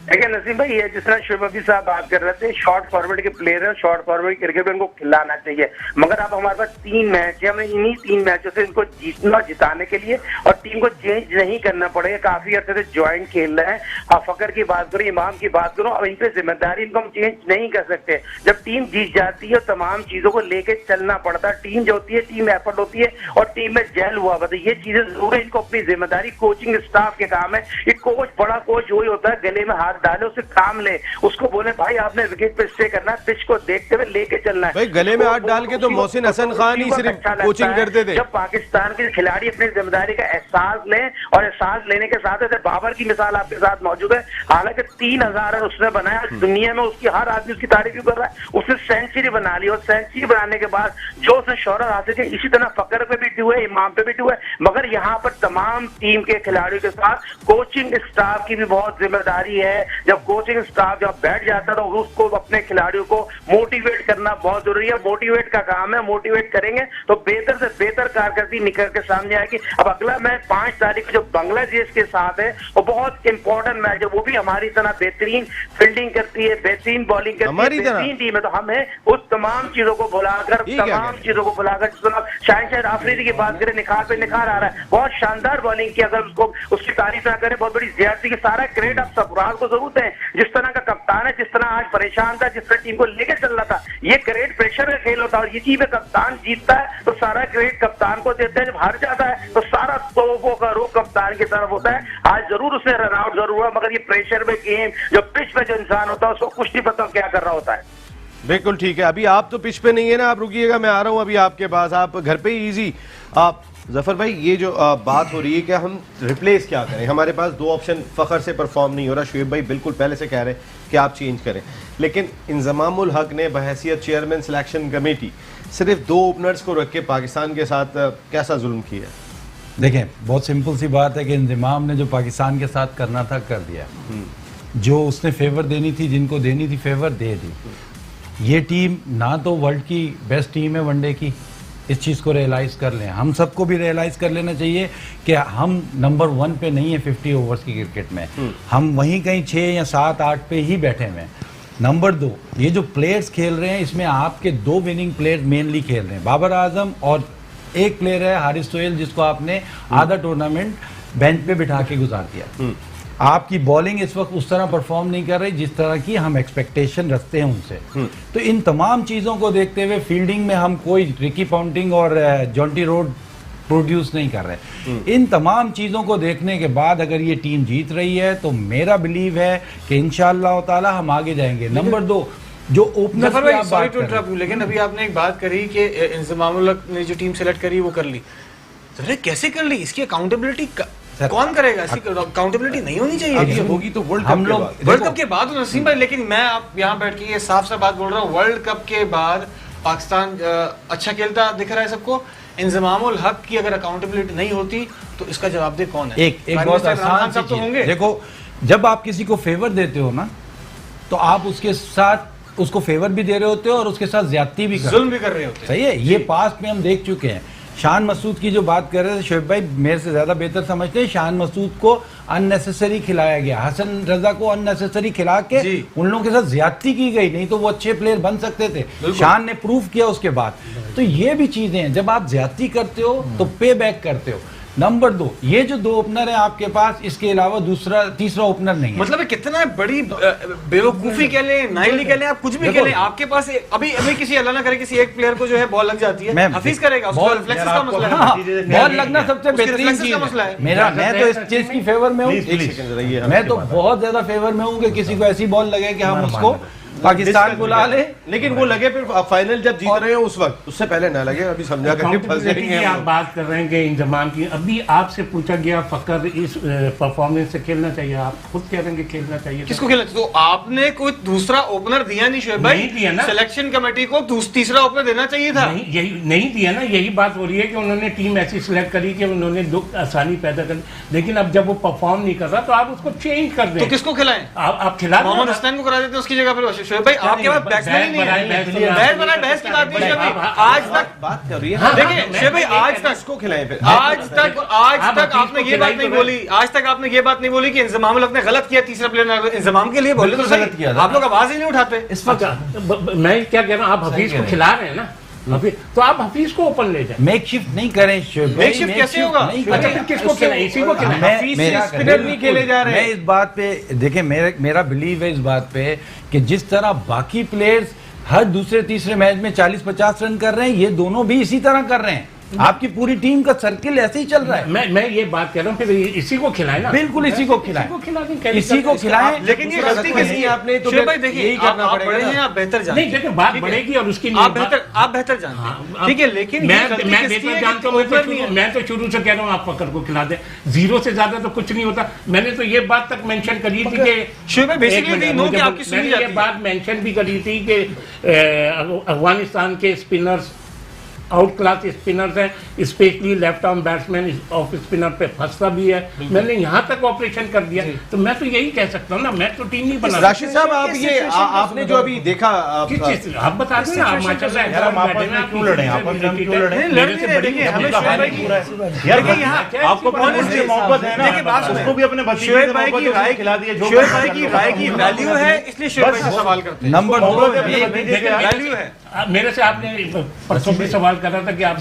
देखिए नसीम भाई, ये जिस तरह शुभ अभी साहब बात कर रहे थे, शॉर्ट फॉरवर्ड के प्लेयर है, शॉर्ट फॉरवर्ड क्रिकेट में इनको खिलाना चाहिए, मगर अब हमारे पास 3 मैच है, हमें इन्हीं 3 मैचों से इनको जीतना जिताने के लिए और टीम को चेंज नहीं करना पड़ेगा। काफी अर्से से ज्वाइंट खेल रहे हैं, आप फकर की बात करो, इमाम की बात करो, अब इन पे जिम्मेदारी इनको हम चेंज नहीं कर सकते। जब टीम जीत जाती है तमाम चीजों को लेके चलना पड़ता है, टीम जो होती है टीम एफर्ट होती है और टीम में जेल हुआ होता है, ये चीजें जरूर है। इनको अपनी जिम्मेदारी कोचिंग स्टाफ के काम है, ये कोच बड़ा कोच वही होता है गले में हाथ डाले उसे काम ले, उसको बोले भाई आपने विकेट पे स्टे करना है, पिच को देखते हुए लेके चलना है। भाई गले में हाथ डाल के तो मोहसिन हसन खान ही सिर्फ कोचिंग करते थे। जब पाकिस्तान के खिलाड़ी अपनी जिम्मेदारी का एहसास लें और एहसास लेने के साथ साथ बाबर की मिसाल आपके साथ मौजूद है, हालांकि 3000 रन उसने बनाया, दुनिया में उसकी हर आदमी उसकी तारीफ भी कर रहा है, उसने सेंचुरी बना ली और सेंचुरी बनाने के बाद जो उसने शोहरत हासिल की, इसी तरह फकर पे भी ड्यू है, इमाम पे भी ड्यू है, मगर यहाँ पर तमाम टीम के खिलाड़ियों के साथ कोचिंग स्टाफ की भी बहुत जिम्मेदारी है। जब कोचिंग स्टाफ जब बैठ जाता तो उसको अपने खिलाड़ियों को मोटिवेट करना बहुत जरूरी है, मोटिवेट का काम है, मोटिवेट करेंगे तो बेहतर से बेहतर कारकर्दगी निकल के सामने आएगी। अब अगला मैच 5 तारीख को जो बांग्लादेश के साथ है वो बहुत इंपॉर्टेंट मैच है, वो भी हमारी तरह बेहतरीन फील्डिंग करती है, बेहतरीन बॉलिंग करती है, बेहतरीन टीम है, तो हमें उस तमाम चीजों को भुलाकर शाहिद आफरीदी की बात करें, निखार पे निखार आ रहा है, बहुत शानदार बॉलिंग की, अगर उसको उसकी तारीफ ना करें बहुत बड़ी ज्यादती की, सारा क्रेडिट आप सरफराज को जरूरत है, जिस तरह का कप्तान है, जिस तरह आज परेशान था, जिस तरह टीम को लेकर चल रहा था, ये क्रेडिट प्रेशर का खेल होता है और ये चीज में कप्तान जीतता है तो सारा क्रेडिट कप्तान को देते हैं, जब हार जाता है तो सारा तोपों का रुख कप्तान की तरफ होता है। आज जरूर उसने रन आउट जरूर हुआ, मगर ये प्रेशर में गेम जो पिच पे जो इंसान होता है उसको कुछ नहीं पता क्या कर रहा होता है। बिल्कुल ठीक है, अभी आप तो पिच पे नहीं है ना, आप रुकिएगा, मैं आ रहा हूँ अभी आपके पास, आप घर पे ही इजी। आप जफर भाई ये जो बात हो रही है कि हम रिप्लेस क्या करें, हमारे पास 2 ऑप्शन, फखर से परफॉर्म नहीं हो रहा, शुएब भाई बिल्कुल पहले से कह रहे हैं कि आप चेंज करें, लेकिन इंजमामुल हक ने बहैसियत चेयरमैन सिलेक्शन कमेटी सिर्फ 2 ओपनर्स को रख के पाकिस्तान के साथ कैसा जुल्म किया? देखें बहुत सिंपल सी बात है कि इंजमाम ने जो पाकिस्तान के साथ करना था कर दिया, जो उसने फेवर देनी थी, जिनको देनी थी फेवर दे दी। ये टीम ना तो वर्ल्ड की बेस्ट टीम है वनडे की, इस चीज़ को रियलाइज़ कर लें, हम सबको भी रियलाइज़ कर लेना चाहिए कि हम नंबर 1 पे नहीं है 50 ओवर्स की क्रिकेट में, हम वहीं कहीं 6 या 7, 8 पे ही बैठे हुए हैं। नंबर 2, ये जो प्लेयर्स खेल रहे हैं इसमें आपके 2 विनिंग प्लेयर्स मेनली खेल रहे हैं, बाबर आजम और एक प्लेयर है हारिस सोहेल, जिसको आपने आधा टूर्नामेंट बेंच पे बिठा के गुजार दिया। आपकी बॉलिंग इस वक्त उस तरह परफॉर्म नहीं कर रही जिस तरह की हम एक्सपेक्टेशन रखते हैं उनसे। तो इन तमाम चीज़ों को देखते हुए फील्डिंग में हम कोई रिकी पॉन्टिंग और जॉन्टी रोड प्रोड्यूस नहीं कर रहे। इन तमाम चीज़ों को देखने के बाद अगर ये टीम जीत रही है तो मेरा बिलीव है कि इंशाअल्लाह ताला हम आगे जाएंगे। नंबर 2, जो ओपनर की आप बात कर रहे हैं, लेकिन अभी आपने एक बात करी कि इंजमामुल हक ने जो टीम सेलेक्ट करी वो कर ली। अरे कैसे कर ली? इसकी अकाउंटेबिलिटी कौन करेगा? इसकी अकाउंटेबिलिटी नहीं होनी चाहिए। होगी तो वर्ल्ड हम लोग वर्ल्ड कप के बाद नसीम भाई, लेकिन मैं आप यहाँ बैठ के ये साफ साफ बात बोल रहा हूँ, वर्ल्ड कप के बाद पाकिस्तान अच्छा खेलता दिख रहा है सबको। इंजमामुल हक की अगर अकाउंटेबिलिटी नहीं होती तो इसका जवाबदेह कौन है? एक बहुत आसान सी चीज़ है। देखो, जब आप किसी को फेवर देते हो ना तो आप उसके साथ उसको फेवर भी दे रहे होते हो और उसके साथ ज्यादती भी जुल्म भी कर रहे होते हैं। सही है, ये पास्ट में हम देख चुके हैं। शान मसूद की जो बात कर रहे थे शोएब भाई मेरे से ज्यादा बेहतर समझते हैं। शान मसूद को अननेसेसरी खिलाया गया, हसन रजा को अननेसेसरी खिला के उन लोगों के साथ ज्यादती की गई, नहीं तो वो अच्छे प्लेयर बन सकते थे। शान ने प्रूव किया उसके बाद। तो ये भी चीजें हैं, जब आप ज्यादती करते हो तो पे बैक करते हो। नंबर 2, ये जो 2 ओपनर है आपके पास, इसके अलावा तीसरा ओपनर नहीं है। मतलब कितना बड़ी बेवकूफी कह लें, नाइली कह लें, आप कुछ भी कह लें, आपके पास अभी किसी अल्लाह ना करे किसी एक प्लेयर को जो है बॉल लग जाती है, हफीज करेगा, उसका रिफ्लेक्सेस का मसला है। बॉल लगना सबसे बेहतरीन चीज है। मैं तो इस चीज की फेवर में हूँ, मैं तो बहुत ज्यादा फेवर में हूँ कि किसी को ऐसी बॉल लगे कि हम उसको पाकिस्तान बुला ले। लेकिन वो लगे फिर फाइनल जब जीत रहे हो उस वक्त, उससे पहले ना लगे। अभी समझा करके फंस जाएंगे। आप बात कर रहे हैं कि इंजमाम की, अभी आपसे पूछा गया फकर इस परफॉर्मेंस से खेलना चाहिए, आप खुद कह रहे हैं कि खेलना चाहिए। किसको खेलना? तो आपने कोई दूसरा ओपनर दिया नहीं शोएब भाई, दिया ना। सिलेक्शन कमेटी को तीसरा ओपनर देना चाहिए था। यही नहीं दिया ना। यही बात हो रही है कि उन्होंने टीम ऐसी सिलेक्ट करी कि उन्होंने आसानी पैदा कर, लेकिन अब जब वो परफॉर्म नहीं कर रहा तो आप उसको चेंज कर दें। तो किसको खिलाएं? आप खिला मोहम्मद हसनैन को करा देते उसकी जगह पर। शोएब भाई आपके पास बैट्समैन ही नहीं है। बहस की बात नहीं है। आज तक बात कर रही है। देखिए शोएब भाई, आज तक इसको खिलाएं फिर। आज तक आपने ये बात नहीं बोली, आज तक आपने ये बात नहीं बोली कि इंजमामुल हक ने गलत किया, तीसरा प्लेयर इंजमाम के लिए बोले तो गलत किया। आप लोग आवाज ही नहीं उठाते इस वक्त। मैं क्या कह रहा हूँ, आप हफीज को खिला रहे हैं ना, तो आप हफीज को ओपन ले जाए। मेक शिफ्ट नहीं करें शोएब, मेक शिफ्ट कैसे होगा? अच्छा फिर किसको खिलाएं? इसी को खिलाएं। स्पिनर नहीं खेले जा रहे हैं। मैं इस बात पे देखिए, मेरा बिलीव है इस बात पे कि जिस तरह बाकी प्लेयर्स हर दूसरे तीसरे मैच में 40-50 रन कर रहे हैं, ये दोनों भी इसी तरह कर रहे हैं। आपकी पूरी टीम का सर्किल ऐसे ही चल रहा है। मैं ये बात कह रहा हूँ, फिर इसी को खिलाएं ना। बिल्कुल इसी को खिलाएं, इसी को खिलाएं। लेकिन ये गलती किसकी है आपने? तो शोएब भाई देखिए, यही करना पड़ेगा। आप बेहतर जानते हैं। नहीं देखिए, बात बढ़ेगी और उसकी आप बेहतर जानते हैं, ठीक है। लेकिन मैं बेहतर जानता हूँ। मैं तो शुरू से कह रहा हूँ आप फकर को खिला दें, 0 से ज्यादा तो कुछ नहीं होता। मैंने तो ये बात तक मेंशन करी थी कि शोएब भाई बेसिकली नो कि आपकी सुनी जाती है। ये बात मेंशन भी करी थी कि अफगानिस्तान के स्पिनर्स आउट क्लास स्पिनर्स हैं, specially left arm batsman off spinner पे फंसता भी है। मैंने यहाँ तक ऑपरेशन कर दिया, तो मैं तो यही कह सकता हूँ ना, मैं तो टीम नहीं बना। राशिद साहब, आप ये आपने जो अभी देखा, किस चीज आप बता दें ना। आप माशाल्लाह यार हम आपस में क्यों लड़े? आपस में हम क्यों लड़े? मेरे से बड़ी हमें शोएब भाई की यार यहाँ आपको ऑनेस्टली मोहब्बत है ना, देखिए बात उसको भी अपने बच्चे शोएब भाई की राय खिला दिया। शोएब भाई की राय की वैल्यू है, इसलिए शोएब भाई से सवाल करते हैं। नंबर 2 वैल्यू है। मेरे से आपने परसों भी सवाल करा था कि आप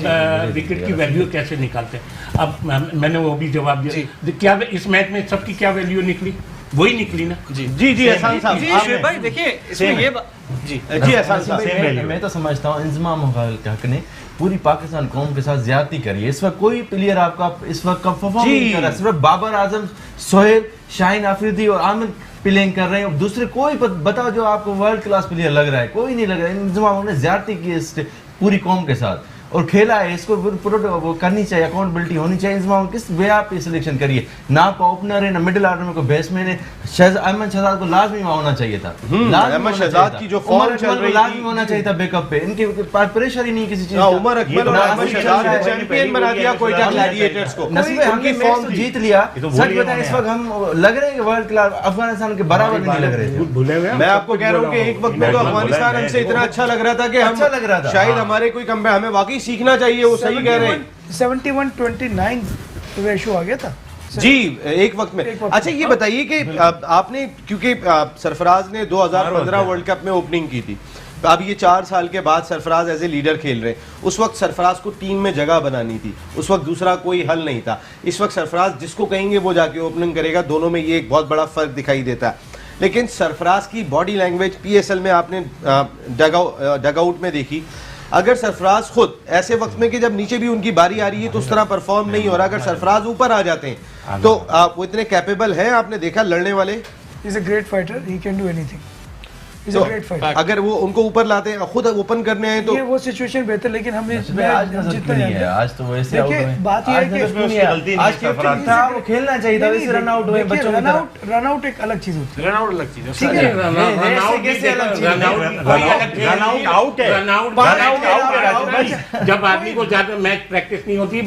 विकेट की वैल्यू कैसे निकालते हैं। अब मैंने वो भी जवाब दिया। क्या इस मैच में सबकी क्या वैल्यू निकली? वही निकली ना। जी एहसान साहब, जी शोएब भाई देखिए इसमें ये जी एहसान साहब, मैं तो समझता हूँ इंजमाम हक ने पूरी पाकिस्तान कौम के साथ ज्यादती करी है। इस वक्त कोई प्लेयर आपका इस वक्त परफॉर्म नहीं कर रहा। सिर्फ बाबर आजम, सोहेल, शाहीन आफरीदी और आमिर प्लेइंग कर रहे हैं। दूसरे कोई बताओ जो आपको वर्ल्ड क्लास प्लेयर लग रहा है, कोई नहीं लग रहा है। इंजमाम ने ज्यादती की इस पूरी कौम के साथ और खेला है। इसको वो करनी चाहिए, अकाउंटेबिलिटी होनी चाहिए। इंजमाम किस वे आप सिलेक्शन करिए ना, को ओपनर है ना मिडिल ऑर्डर में कोई बैट्समैन है। अहमद शहजाद को लाजमी होना चाहिए था। अहमद शहजाद की जो फॉर्म चल रही थी, लाजमी होना चाहिए था बैकअप पे। इनके प्रेशर ही नहीं किसी चीज का। उमर अकमल और अहमद शहजाद ने चैंपियन बना दिया कोयटा ग्लैडिएटर्स को। नसीब हमने मैच तो जीत लिया। सच बताएं इस वक्त हम लग रहे हैं कि वर्ल्ड क्लास अफगानिस्तान के बराबर भी नहीं लग रहे थे। मैं आपको कह रहा हूँ कि एक वक्त में तो अफगानिस्तान हमसे इतना अच्छा लग रहा था कि अच्छा लग रहा था। शायद हमारे कोई कम हमें वाकई सीखना चाहिए। वो सही कह रहे हैं। 71-29 रेशो आ गया था जी एक वक्त में। अच्छा ये बताइए कि आपने, क्योंकि सरफराज ने 2015 वर्ल्ड कप में ओपनिंग की थी, अब ये 4 साल के बाद सरफराज एज ए लीडर खेल रहे हैं। उस वक्त सरफराज को टीम में जगह बनानी थी, उस वक्त दूसरा कोई हल नहीं था। इस वक्त सरफराज जिसको कहेंगे वो जाके ओपनिंग करेगा, दोनों में ये एक बहुत बड़ा फर्क दिखाई देता है। लेकिन सरफराज की बॉडी लैंग्वेज पीएसएल में आपने डगआउट में देखी। अगर सरफराज खुद ऐसे वक्त में कि जब नीचे भी उनकी बारी आ रही है तो उस तरह परफॉर्म नहीं हो रहा, अगर सरफराज ऊपर आ जाते हैं तो वो इतने कैपेबल हैं, आपने देखा लड़ने वाले। He's a great fighter. He can do anything. He's तो a great fighter. अगर वो उनको ऊपर लाते हैं, खुद ओपन करने आए तो ये वो सिचुएशन बेहतर, लेकिन हमने आज नजर क्यों नहीं है? आज तो वैसे आउट देखिए हुए। बात ये है आज नजर क्यों नहीं है? गलती नहीं आज है कैप्टन सरफराज। था, वो खेलना चाहिए था, वैसे रन आउट हुए बच्चों की तरह। रन आउट एक अलग चीज होती है। रन आउट अलग चीज है। ठीक है ना? जब आदमी को ज्यादा मैच प्रैक्टिस नहीं होती,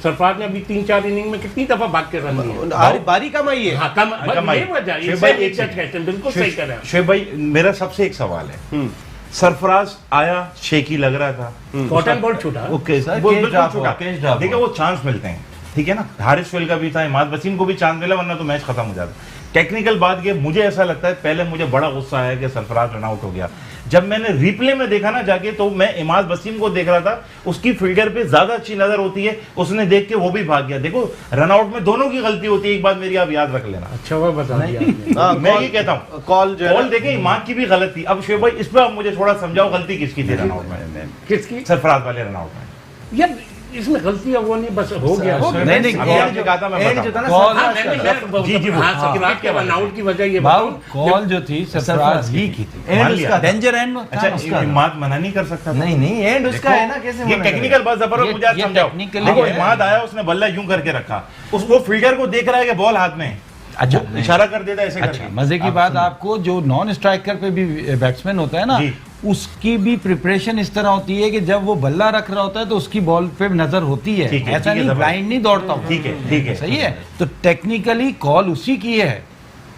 सरफराज ने अभी 3-4 इनिंग में कितनी दफा भाग के रन दिए। बारी कम आई है। हाँ, कम कम आई। ये वजह, शुएब इससे भाई, एक जज कहते हैं, बिल्कुल सही कर रहे हैं। शुएब भाई, मेरा सबसे एक सवाल है, सरफराज आया, शेकी लग रहा था, कॉटन बॉल छूटा। ओके सर, वो केज बिल्कुल ड्रॉप छूटा। हुआ, केज ड्रॉप देखिए हुआ। वो चांस मिलते हैं, ठीक है ना। हारिस फेल का भी था, इमाद वसीम को भी चांस मिला, वरना तो मैच खत्म हो जाता। टेक्निकल बात ये, मुझे ऐसा लगता है, पहले मुझे बड़ा गुस्सा आया कि सरफराज रन आउट हो गया। जब मैंने रिप्ले में देखा ना जाके, तो मैं इमाद वसीम को देख रहा था, उसकी फील्डर पे ज्यादा अच्छी नजर होती है, उसने देख के वो भी भाग गया। देखो रन आउट में दोनों की गलती होती है, एक बात मेरी आप याद रख लेना। अच्छा हुआ बता दिया आपने। मैं ये कहता हूँ, कॉल देखे इमाद की भी गलत थी। अब शुएब भाई, इस पर आप मुझे थोड़ा समझाओ, गलती किसकी थी रन आउट में? किसकी? सरफराज वाले रन आउट में। यार इसमें गलती है वो नहीं, बस हो गया। नहीं, अभी आपने कहा था, मैं एंड बताऊं। जो था ना, हाँ, सरफराज मैंने का- खैर जी, जी, वो- हाँ, सकिरात के रन आउट की वजह ये बाबू बताऊं, कॉल जो थी सरफराज ही की थी। मान एंड लिया। उसका डेंजर एंड अच्छा, इमाद मना नहीं कर सकता था? नहीं नहीं, एंड उसका है ना, कैसे ये मना टेक्निकल बात जबर, ये- मुझे आप ये समझाओ। technically देखो है। इमाद आया, उसने बल्ला यूं करके रखा, उसको फील्डर को देख रहा है कि बॉल हाथ में है, अच्छा वो इशारा कर देता है ऐसे अच्छा, करके। मजे की बात आपको, जो नॉन स्ट्राइकर पे भी बैट्समैन होता है ना, जी। उसकी भी प्रिपरेशन इस तरह होती है कि जब वो बल्ला रख रहा होता है तो उसकी बॉल पे नजर होती है, ठीक है, ऐसा ठीक है, नहीं जबरदस्त। ब्लाइंड नहीं दौड़ता हूँ। ठीक है। सही है। तो टेक्निकली कॉल उसी की है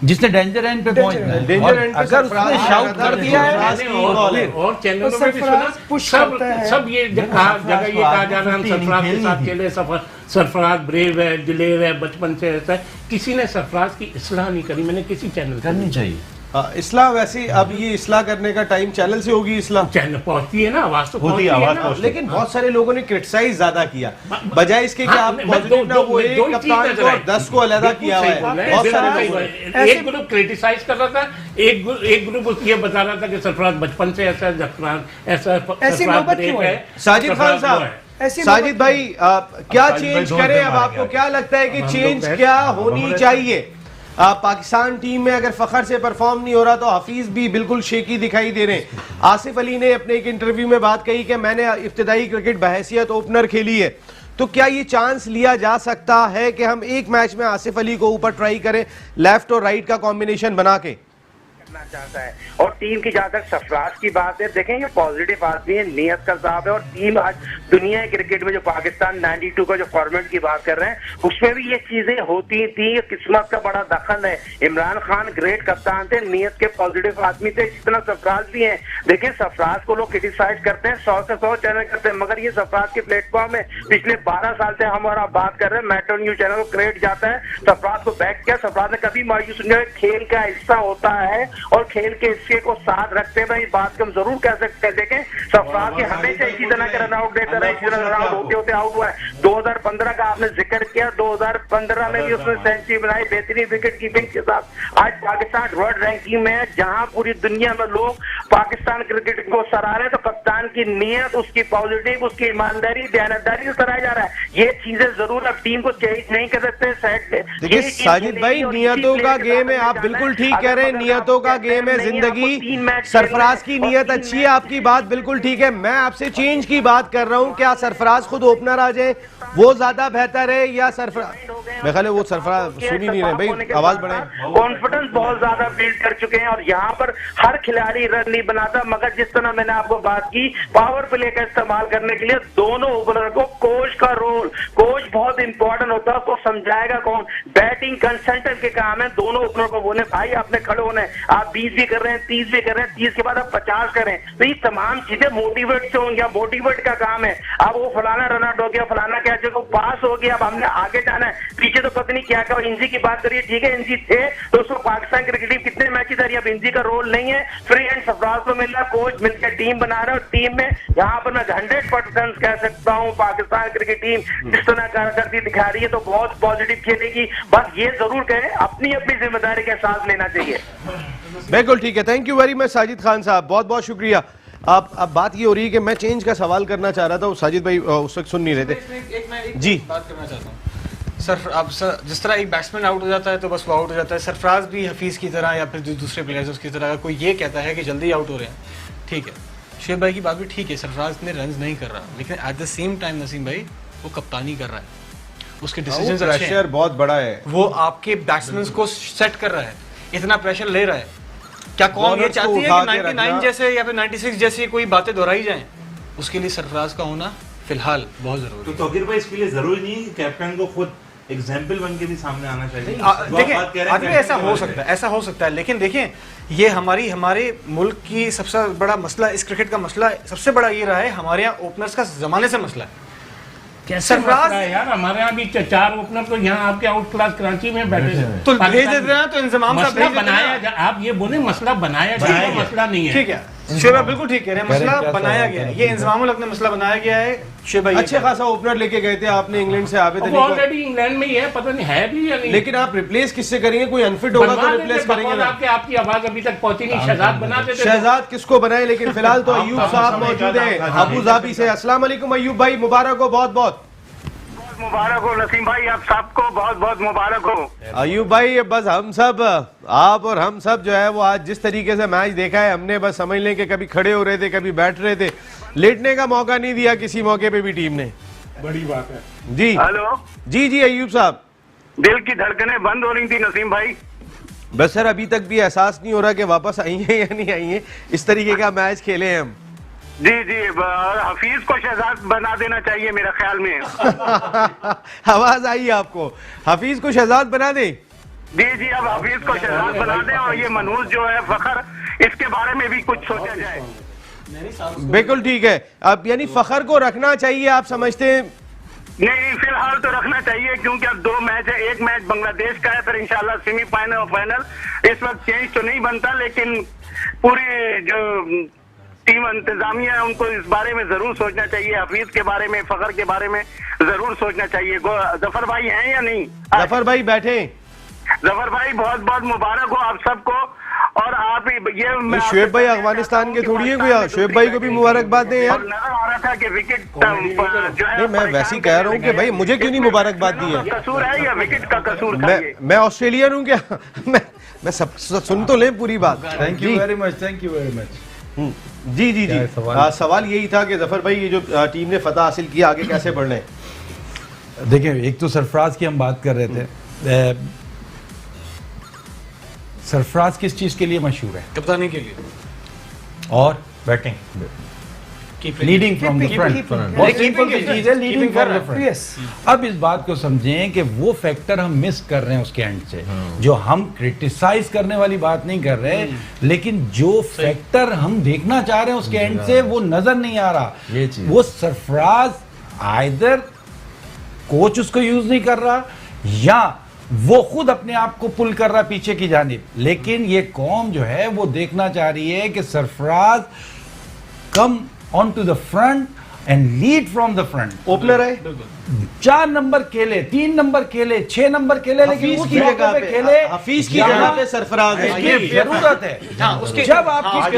जिसने डेंजर एंड पे पहुंचना है। डेंजर और एंड पे अगर सरफराज उसने आ शाउट रहा था, कर दिया है, सरफराज की कॉल है। और चैनलों तो में भी सुना, सरफराज पुश सब करता है। सब ये कहा जगह ये कहा जा रहा है, हम सरफराज के साथ खेले, सरफराज ब्रेव है, दिलेर है, बचपन से ऐसा है। किसी ने सरफराज की इस्लाह नहीं करी, मैंने किसी चैनल पे करनी चाहिए। इस्लाह वैसे अब ये इस्लाह करने का टाइम चैनल से होगी इस्लाह, चैनल पहुंचती है ना, आवाज तो होती पहुंचती है, है आवाज ना। पहुंचती लेकिन बहुत सारे लोगों ने क्रिटिसाइज ज्यादा किया, बजाय इसके कि हाँ, आप मैं पॉजिटिव ना, वो एक दो ही चीज़ कप्तान नजर को और आई। 10 को अलग किया हुआ है। बहुत सारे लोगों ने। एक ग्रुप क्रिटिसाइज कर रहा था, एक ग्रुप ये बता रहा था कि सरफराज बचपन से ऐसा है, ऐसा ऐसी सरफराज नौबत ब्रेव क्यों है, है? साजिद खान सरफराज वो साहब, है। ऐसी साजिद भाई क्या साजिद भाई चेंज दो करें? रुपये अब मार आपको गया। क्या लगता है कि हम चेंज लोग क्या बैठ- होनी हमारे- चाहिए? पाकिस्तान टीम में अगर फखर से परफॉर्म नहीं हो रहा तो हफीज भी बिल्कुल शेकी दिखाई दे रहे हैं। आसिफ अली ने अपने एक इंटरव्यू में बात कही कि मैंने इब्तिदाई क्रिकेट बहैसियत ओपनर खेली है, तो क्या ये चांस लिया जा सकता है कि हम एक मैच में आसिफ अली को ऊपर ट्राई करें, लेफ्ट और राइट का कॉम्बिनेशन बना के? करना चाहता है। और टीम की जहां तक सरफराज की बात है, देखें ये पॉजिटिव आदमी है, नियत का साहब है, और टीम आज दुनिया क्रिकेट में जो पाकिस्तान 92 का जो फॉर्मेट की बात कर रहे हैं, उसमें भी ये चीजें होती थी। किस्मत का बड़ा दखल है। इमरान खान ग्रेट कप्तान थे, नियत के पॉजिटिव आदमी थे, जितना सरफराज भी हैं। देखिए सरफराज को लोग क्रिटिसाइज करते हैं, 100 से 100 चैनल करते हैं, मगर ये सरफराज के प्लेटफॉर्म है। पिछले 12 साल से हम और आप बात कर रहे हैं, मेट्रो न्यूज चैनल को क्रेडिट जाता है, सरफराज को बैक किया। सरफराज ने कभी मायूस नहीं, खेल का हिस्सा होता है और खेल के हिस्से को साथ रखते हुए इस बात को हम जरूर कह सकते हैं। देखें सरफराज के हमेशा इसी तरह के रन आउट देता रहा, इसी तरह रन आउट होते होते आउट हुआ है। 2015 का आपने जिक्र किया, 2015 में भी उसने सेंचुरी बनाई बेहतरीन विकेट कीपिंग के साथ। आज पाकिस्तान वर्ल्ड रैंकिंग में है, जहां पूरी दुनिया में लोग पाकिस्तान क्रिकेट को सराह रहे हैं, तो कप्तान की नीयत, उसकी पॉजिटिव, उसकी ईमानदारी, दयानतदारी से सराहा जा रहा है। ये चीजें जरूर अब टीम को चेंज नहीं कर सकते साइड पे। देखिए साजिद भाई, नियतों का गेम है, आप बिल्कुल ठीक कह रहे हैं, नियतों का गेम है जिंदगी। सरफराज की नियत अच्छी है, आपकी बात बिल्कुल ठीक है। मैं आपसे चेंज की बात कर रहा हूं, क्या सरफराज खुद ओपनर आ जाए वो ज्यादा बेहतर है या सरफराज? मैं ख्याल है वो सरफराज सुन ही नहीं रहे भाई, आवाज बढ़ाएं। कॉन्फिडेंस बहुत ज्यादा बिल्ड कर चुके हैं और यहाँ पर हर खिलाड़ी रन नहीं बनाता, मगर जिस तरह मैंने आपको बात की, पावर प्ले का इस्तेमाल करने के लिए दोनों ओपनर को कोच का रोल, कोच बहुत इंपॉर्टेंट होता है, उसको समझाएगा कौन? बैटिंग कंसल्टेंट के काम है। दोनों ओपनर को बोले भाई आपने खड़े होना है, आप 20 भी कर रहे हैं, 30 भी कर रहे हैं, 30 के बाद आप 50 करें, तो ये तमाम चीजें मोटिवेट से होंगी। मोटिवेट का काम है। अब वो फलाना रन आउट हो गया, फलाना कैच चलो पास हो गया, अब हमने आगे जाना है। पीछे तो पता नहीं क्या क्या, इंजी की बात करिए, ठीक है इंजी थे तो उसको पाकिस्तान क्रिकेट टीम कितने मैचेस आ रही है, अब इंजी का रोल नहीं है, फ्री एंड सरफराज को मिल रहा, कोच मिलकर टीम बना रहा है, और टीम में यहाँ पर मैं 100% कह सकता हूँ पाकिस्तान क्रिकेट टीम जिस तरह कारकर्दगी दिखा रही है तो बहुत पॉजिटिव खेलेगी। बस ये जरूर कहें अपनी अपनी जिम्मेदारी का एहसास लेना चाहिए। बिल्कुल ठीक है, thank you very much Sajid Khan साहब, बहुत बहुत शुक्रिया। अब बात ये हो रही है कि मैं चेंज का सवाल करना चाह रहा था, वो साजिद भाई उस वक्त सुन नहीं रहे थे। एक जी बात करना चाहता हूँ सर। अब सर जिस तरह एक बैट्समैन आउट हो जाता है तो बस वो आउट हो जाता है, सरफराज भी हफीज़ की तरह या फिर जो दूसरे प्लेयर्स की तरह, कोई ये कहता है कि जल्दी आउट हो रहे हैं, ठीक है, शुएब भाई की बात भी ठीक है, सरफराज इतने रन नहीं कर रहा, लेकिन at the same time Naseem भाई वो कप्तानी कर रहा है, उसके डिसीजंस अच्छे हैं, बहुत बड़ा है, वो आपके बैट्समैन को सेट कर रहा है, इतना प्रेशर ले रहा है। क्या कौन ये चाहती है कि 99 जैसे या फिर 96 जैसी कोई बातें दोहराई जाएं? उसके लिए सरफराज का होना फिलहाल बहुत जरूरी है। तो तौकीर भाई इसके लिए जरूरी नहीं है कि कैप्टन को खुद एग्जाम्पल बन के भी सामने आना चाहिए। देखिए आदमी ऐसा हो सकता है, ऐसा हो सकता है, लेकिन देखिए ये हमारे मुल्क की सबसे बड़ा मसला, इस क्रिकेट का मसला सबसे बड़ा ये रहा है, हमारे यहाँ ओपनर्स का जमाने से मसला है। कैसे मसला है यार, हमारे यहाँ भी 4 ओपनर तो यहाँ आपके आउट क्लास कराची में बैठे थे, तो भेज देते हैं तो इंतजाम साहब मसला बनाया, आप ये बोले मसला बनाया जाए, मसला नहीं है। ठीक है शुएब भाई बिल्कुल ठीक कह रहे हैं, मसला बनाया गया है, ये इंतजामुल हक ने मसला बनाया गया है। शुएब भाई अच्छे खासा ओपनर लेके गए थे आपने इंग्लैंड से, आबिद अली को ऑलरेडी इंग्लैंड में ही है, पता नहीं है भी या नहीं, लेकिन आप रिप्लेस किससे करेंगे? कोई अनफिट होगा तो रिप्लेस करेंगे ना। आपकी आवाज अभी तक पहुंची नहीं, शहजाद बना देते, शहजाद किसको बनाए, लेकिन फिलहाल तो अयूब साहब मौजूद हैं अबू धाबी से। अस्सलाम वालेकुम अयूब भाई, मुबारक हो, बहुत बहुत मुबारक हो नसीम भाई, आप सबको बहुत बहुत मुबारक हो। अयूब भाई, बस हम सब, आप और हम सब जो है वो आज जिस तरीके से मैच देखा है हमने, बस समझ लें कि कभी खड़े हो रहे थे, कभी बैठ रहे थे, लेटने का मौका नहीं दिया किसी मौके पे भी टीम ने। बड़ी बात है जी हेलो जी जी अयूब साहब, दिल की धड़कनें बंद हो रही थी नसीम भाई। बस सर अभी तक भी एहसास नहीं हो रहा कि वापस आई है या नहीं आई है, इस तरीके का मैच खेले हैं हम। जी जी, हफीज को शहजाद बना देना चाहिए मेरे ख्याल में। आवाज आई आपको, हफीज को शहजाद बना दे। जी जी, अब हफीज को शहजाद बना दें, और ये मनहूस जो है फखर, इसके बारे में भी कुछ सोचा जाए। बिल्कुल ठीक है, अब यानी फखर को रखना चाहिए आप समझते हैं? नहीं, फिलहाल तो रखना चाहिए, क्योंकि अब 2 मैच है, एक मैच बांग्लादेश का है, फिर इंशाल्लाह सेमीफाइनल और फाइनल। इस वक्त चेंज तो नहीं बनता, लेकिन पूरी जो टीम इंतजामिया है उनको इस बारे में जरूर सोचना चाहिए, हफीज के बारे में, फखर के बारे में जरूर सोचना चाहिए। जफर भाई हैं या नहीं? जफर भाई बैठे। जफर भाई बहुत बहुत मुबारक हो आप सबको, और आप ये शुएब भाई अफगानिस्तान के थोड़ी है कोई, शुएब भाई को भी मुबारकबाद दें यार। नजर आ रहा था कि विकेट जो है, नहीं मैं वैसे ही कह रहा हूँ कि भाई मुझे क्यों नहीं मुबारकबाद दी है? कसूर है या विकेट का कसूर था? मैं ऑस्ट्रेलियन हूँ क्या? मैं सब सुन तो लें पूरी बात। Thank you very much, thank you very much. जी जी जी, सवाल यही था कि जफर भाई ये जो टीम ने फतह हासिल किया, आगे कैसे बढ़ना है? देखिए, एक तो सरफराज की हम बात कर रहे थे, सरफराज किस चीज के लिए मशहूर है? कप्तानी के लिए और batting, leading from the front, बहुत सिंपल सी चीज है, लीडिंग फ्रॉम द फ्रंट। अब इस बात को समझें कि वो फैक्टर हम मिस कर रहे हैं उसके एंड से, जो हम क्रिटिसाइज करने वाली बात नहीं कर रहे, लेकिन जो फैक्टर हम देखना चाह रहे हैं उसके एंड से वो नजर नहीं आ रहा। वो सरफराज आइदर कोच उसको यूज नहीं कर रहा, या वो खुद अपने आप को पुल कर रहा पीछे की जानिब। लेकिन ये कौम जो है वो देखना चाह रही है कि Sarfaraz come on to the front and lead from the front. Opener है, 4 नंबर खेले, 3 नंबर खेले, 6 नंबर खेले, लेकिन उस जगह पे खेले, हफीज की जगह पे सरफराज है, ये जरूरत है। जब आपकी उसके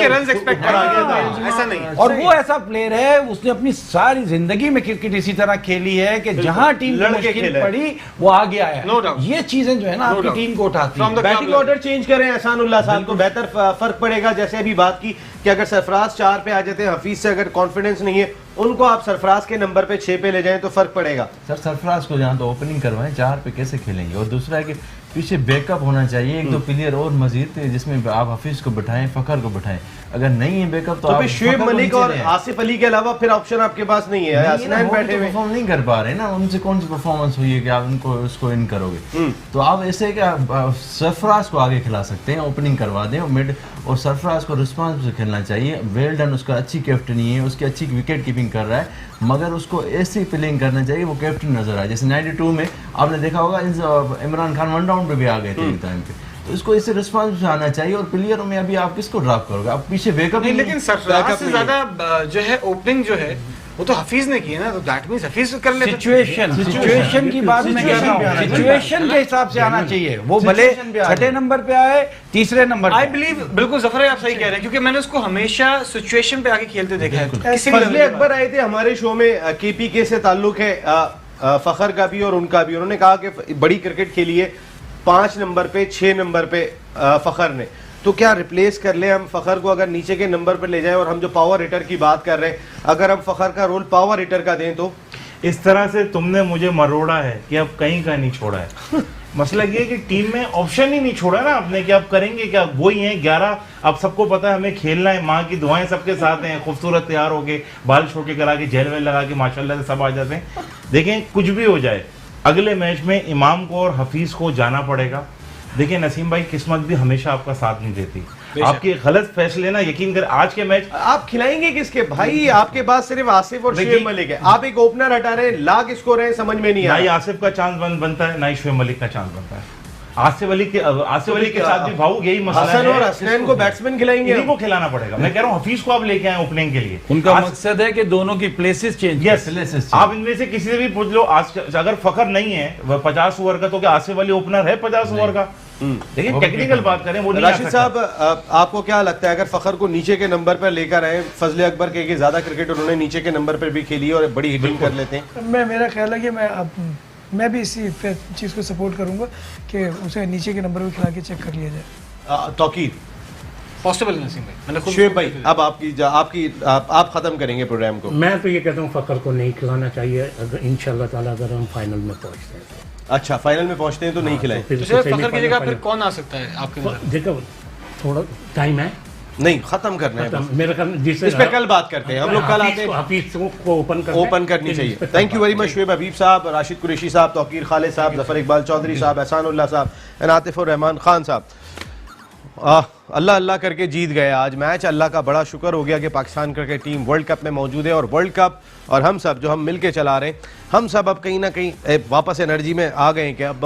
रन एक्सपेक्ट ऐसा नहीं, और वो ऐसा प्लेयर है, उसने अपनी सारी जिंदगी में क्रिकेट इसी तरह खेली है कि जहां टीम को मुश्किल पड़ी वो आगे आया। ये चीजें जो है ना आपकी टीम को उठाती है। बैटिंग ऑर्डर चेंज करें एहसानुल्लाह साहब को, बेहतर फर्क पड़ेगा। जैसे अभी बात की कि अगर सरफराज 4 पे आ जाते हैं, हफीज से अगर कॉन्फिडेंस नहीं है, उनको आप सरफराज के नंबर पे 6 पे ले जाएं तो फर्क पड़ेगा। सर सरफराज को जहाँ तो ओपनिंग करवाएं, 4 पे कैसे खेलेंगे? और दूसरा है कि पीछे बैकअप होना चाहिए, एक दो प्लेयर और मजीद जिसमें आप हफीज को बिठाएं, फखर को बिठाएं। अगर नहीं है बैकअप तो तो आप फिर शुएब फखर को मलिक नीचे और लें। आसिफ अली के अलावा फिर ऑप्शन आपके पास नहीं है। हसनैन बैठे हुए परफॉर्म नहीं कर पा रहे ना, उनसे कौन सी परफॉर्मेंस हुई है कि आप उनको उसको इन करोगे। तो आप ऐसे कि आप सरफराज को आगे खिला सकते हैं, ओपनिंग करवा दें और मिड, और सरफराज को रिस्पॉन्स से खेलना चाहिए। वेल डन, उसका अच्छी कैप्टनी है, उसकी अच्छी विकेट कीपिंग कर रहा है, मगर उसको ऐसी फीलिंग करना चाहिए वो कैप्टन नजर आए। जैसे 92 में आपने देखा होगा इमरान खान 1 डाउन पे भी आ गए थे एक टाइम पे, तो इसको इससे रिस्पॉन्स आना चाहिए। और प्लेयरों में अभी आप किसको ड्रॉप करोगे, आप पीछे बैकअप नहीं, लेकिन सरफराज से ज्यादा जो है ओपनिंग जो है वो तो हफीज ने की है ना, तो दैट मींस हफीज कर लेते। सिचुएशन की बात मैं कर रहा हूँ, सिचुएशन के हिसाब से आना चाहिए। वो भले छठे नंबर पे आए, तीसरे नंबर आई बिलीव, बिल्कुल जफर आप सही कह रहे हैं, क्योंकि मैंने उसको हमेशा सिचुएशन पे आके खेलते देखा है। किसी भी फजले level पे। अकबर आए थे हमारे शो में, केपीके से ताल्लुक है फखर का भी और उनका भी। उन्होंने कहा कि बड़ी क्रिकेट खेली है 5 नंबर पे 6 नंबर पे फखर ने, तो क्या रिप्लेस कर ले हम फखर को, अगर नीचे के नंबर पर ले जाए। और हम जो पावर हिटर की बात कर रहे हैं, अगर हम फखर का रोल पावर हिटर का दें तो इस तरह से तुमने मुझे मरोड़ा है कि अब कहीं का नहीं छोड़ा है। मसला ये है कि टीम में ऑप्शन ही नहीं छोड़ा ना आपने कि आप करेंगे क्या। वही है 11, अब सबको पता है हमें खेलना है, माँ की दुआएं सबके साथ हैं, खूबसूरत तैयार हो के, बाल छोटे करा के, जेल वेल लगा के माशाल्लाह से सब आ जाते हैं। देखें कुछ भी हो जाए, अगले मैच में इमाम को और हफीज को जाना पड़ेगा। देखिए नसीम भाई, किस्मत भी हमेशा आपका साथ नहीं देती, आपके गलत फैसले ना, यकीन कर, आज के मैच आप खिलाएंगे किसके भाई। आपके पास सिर्फ आसिफ और शुएब मलिक है, आप एक ओपनर हटा रहे हैं, ला किसको रहे हैं समझ में नहीं ना आ ही रहा। आसिफ का चांस बनता है, ना ही शुएब मलिक का चांस बनता है। आसिफ अली के साथ भी भाऊ यही मसला है। हसन और हसनैन को बैट्समैन खिलाएंगे, इन्हीं को खिलाना पड़ेगा। मैं कह रहा हूँ हफीज को आप लेके आए ओपनिंग के लिए, उनका मकसद है कि दोनों की प्लेसेस चेंज। यस, आप इनमें से किसी से भी पूछ लो, आज अगर फखर नहीं है वह 50 ओवर का, तो क्या आसिफ अली ओपनर है 50 ओवर का। देखिए टेक्निकल बात करें, वो नहीं आ राशिद सकता। साहब आपको क्या लगता है, अगर फखर को नीचे के नंबर पर लेकर आए, फजले अकबर के ज्यादा क्रिकेट उन्होंने नीचे के नंबर पर भी खेली और बड़ी हिटिंग कर लेते हैं। मेरा ख्याल है कि मैं भी इसी चीज़ को सपोर्ट करूंगा कि उसे नीचे के नंबर पे खिला के चेक कर लिया जाए। तौकीर पॉसिबल है नसीम भाई, मैंने खुद शुएब भाई, अब आप खत्म करेंगे प्रोग्राम को। मैं तो ये कहता हूँ फखर को नहीं खिलाना चाहिए, अगर इंशाल्लाह ताला अगर हम फाइनल में पहुंचते हैं तो। अच्छा, फाइनल में पहुंचते हैं तो नहीं खिलाएं। फिर तो उसे फखर की semi-final, जगह फिर final- कौन आ सकता है आपके नजर में? देखो थोड़ा टाइम है, नहीं, खत्म करना है बस। मेरा ख्याल जिससे इस पे कल बात करते हैं, हम लोग कल आते हैं। हफीज को ओपन करनी चाहिए। Thank you very much Shoaib Habib साहब, राशिद कुरैशी साहब, तौकीर खालिद साहब, जफर इकबाल चौधरी साहब, एहसानुल्लाह साहब, एंड आतिफ और रहमान खान साहब। अल्लाह अल्लाह करके जीत गए आज मैच। अल्लाह का बड़ा शुक्र हो गया कि Pakistan cricket team world cup में मौजूद है, और वर्ल्ड कप और हम सब जो हम मिल के चला रहे हैं, हम सब अब कहीं ना कहीं वापस एनर्जी में आ गए हैं कि अब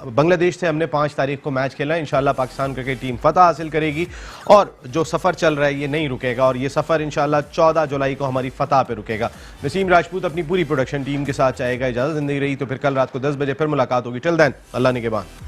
बांग्लादेश से हमने 5 तारीख को मैच खेला है। इंशाल्लाह पाकिस्तान क्रिकेट टीम फतह हासिल करेगी, और जो सफ़र चल रहा है ये नहीं रुकेगा, और ये सफ़र इंशाल्लाह 14 जुलाई को हमारी फतह पे रुकेगा। नसीम राजपूत अपनी पूरी प्रोडक्शन टीम के साथ चाहेगा। इजाज़त, ज़िंदगी रही तो फिर कल रात को 10 बजे फिर मुलाकात होगी। टिल देन, अल्लाह निगहबान।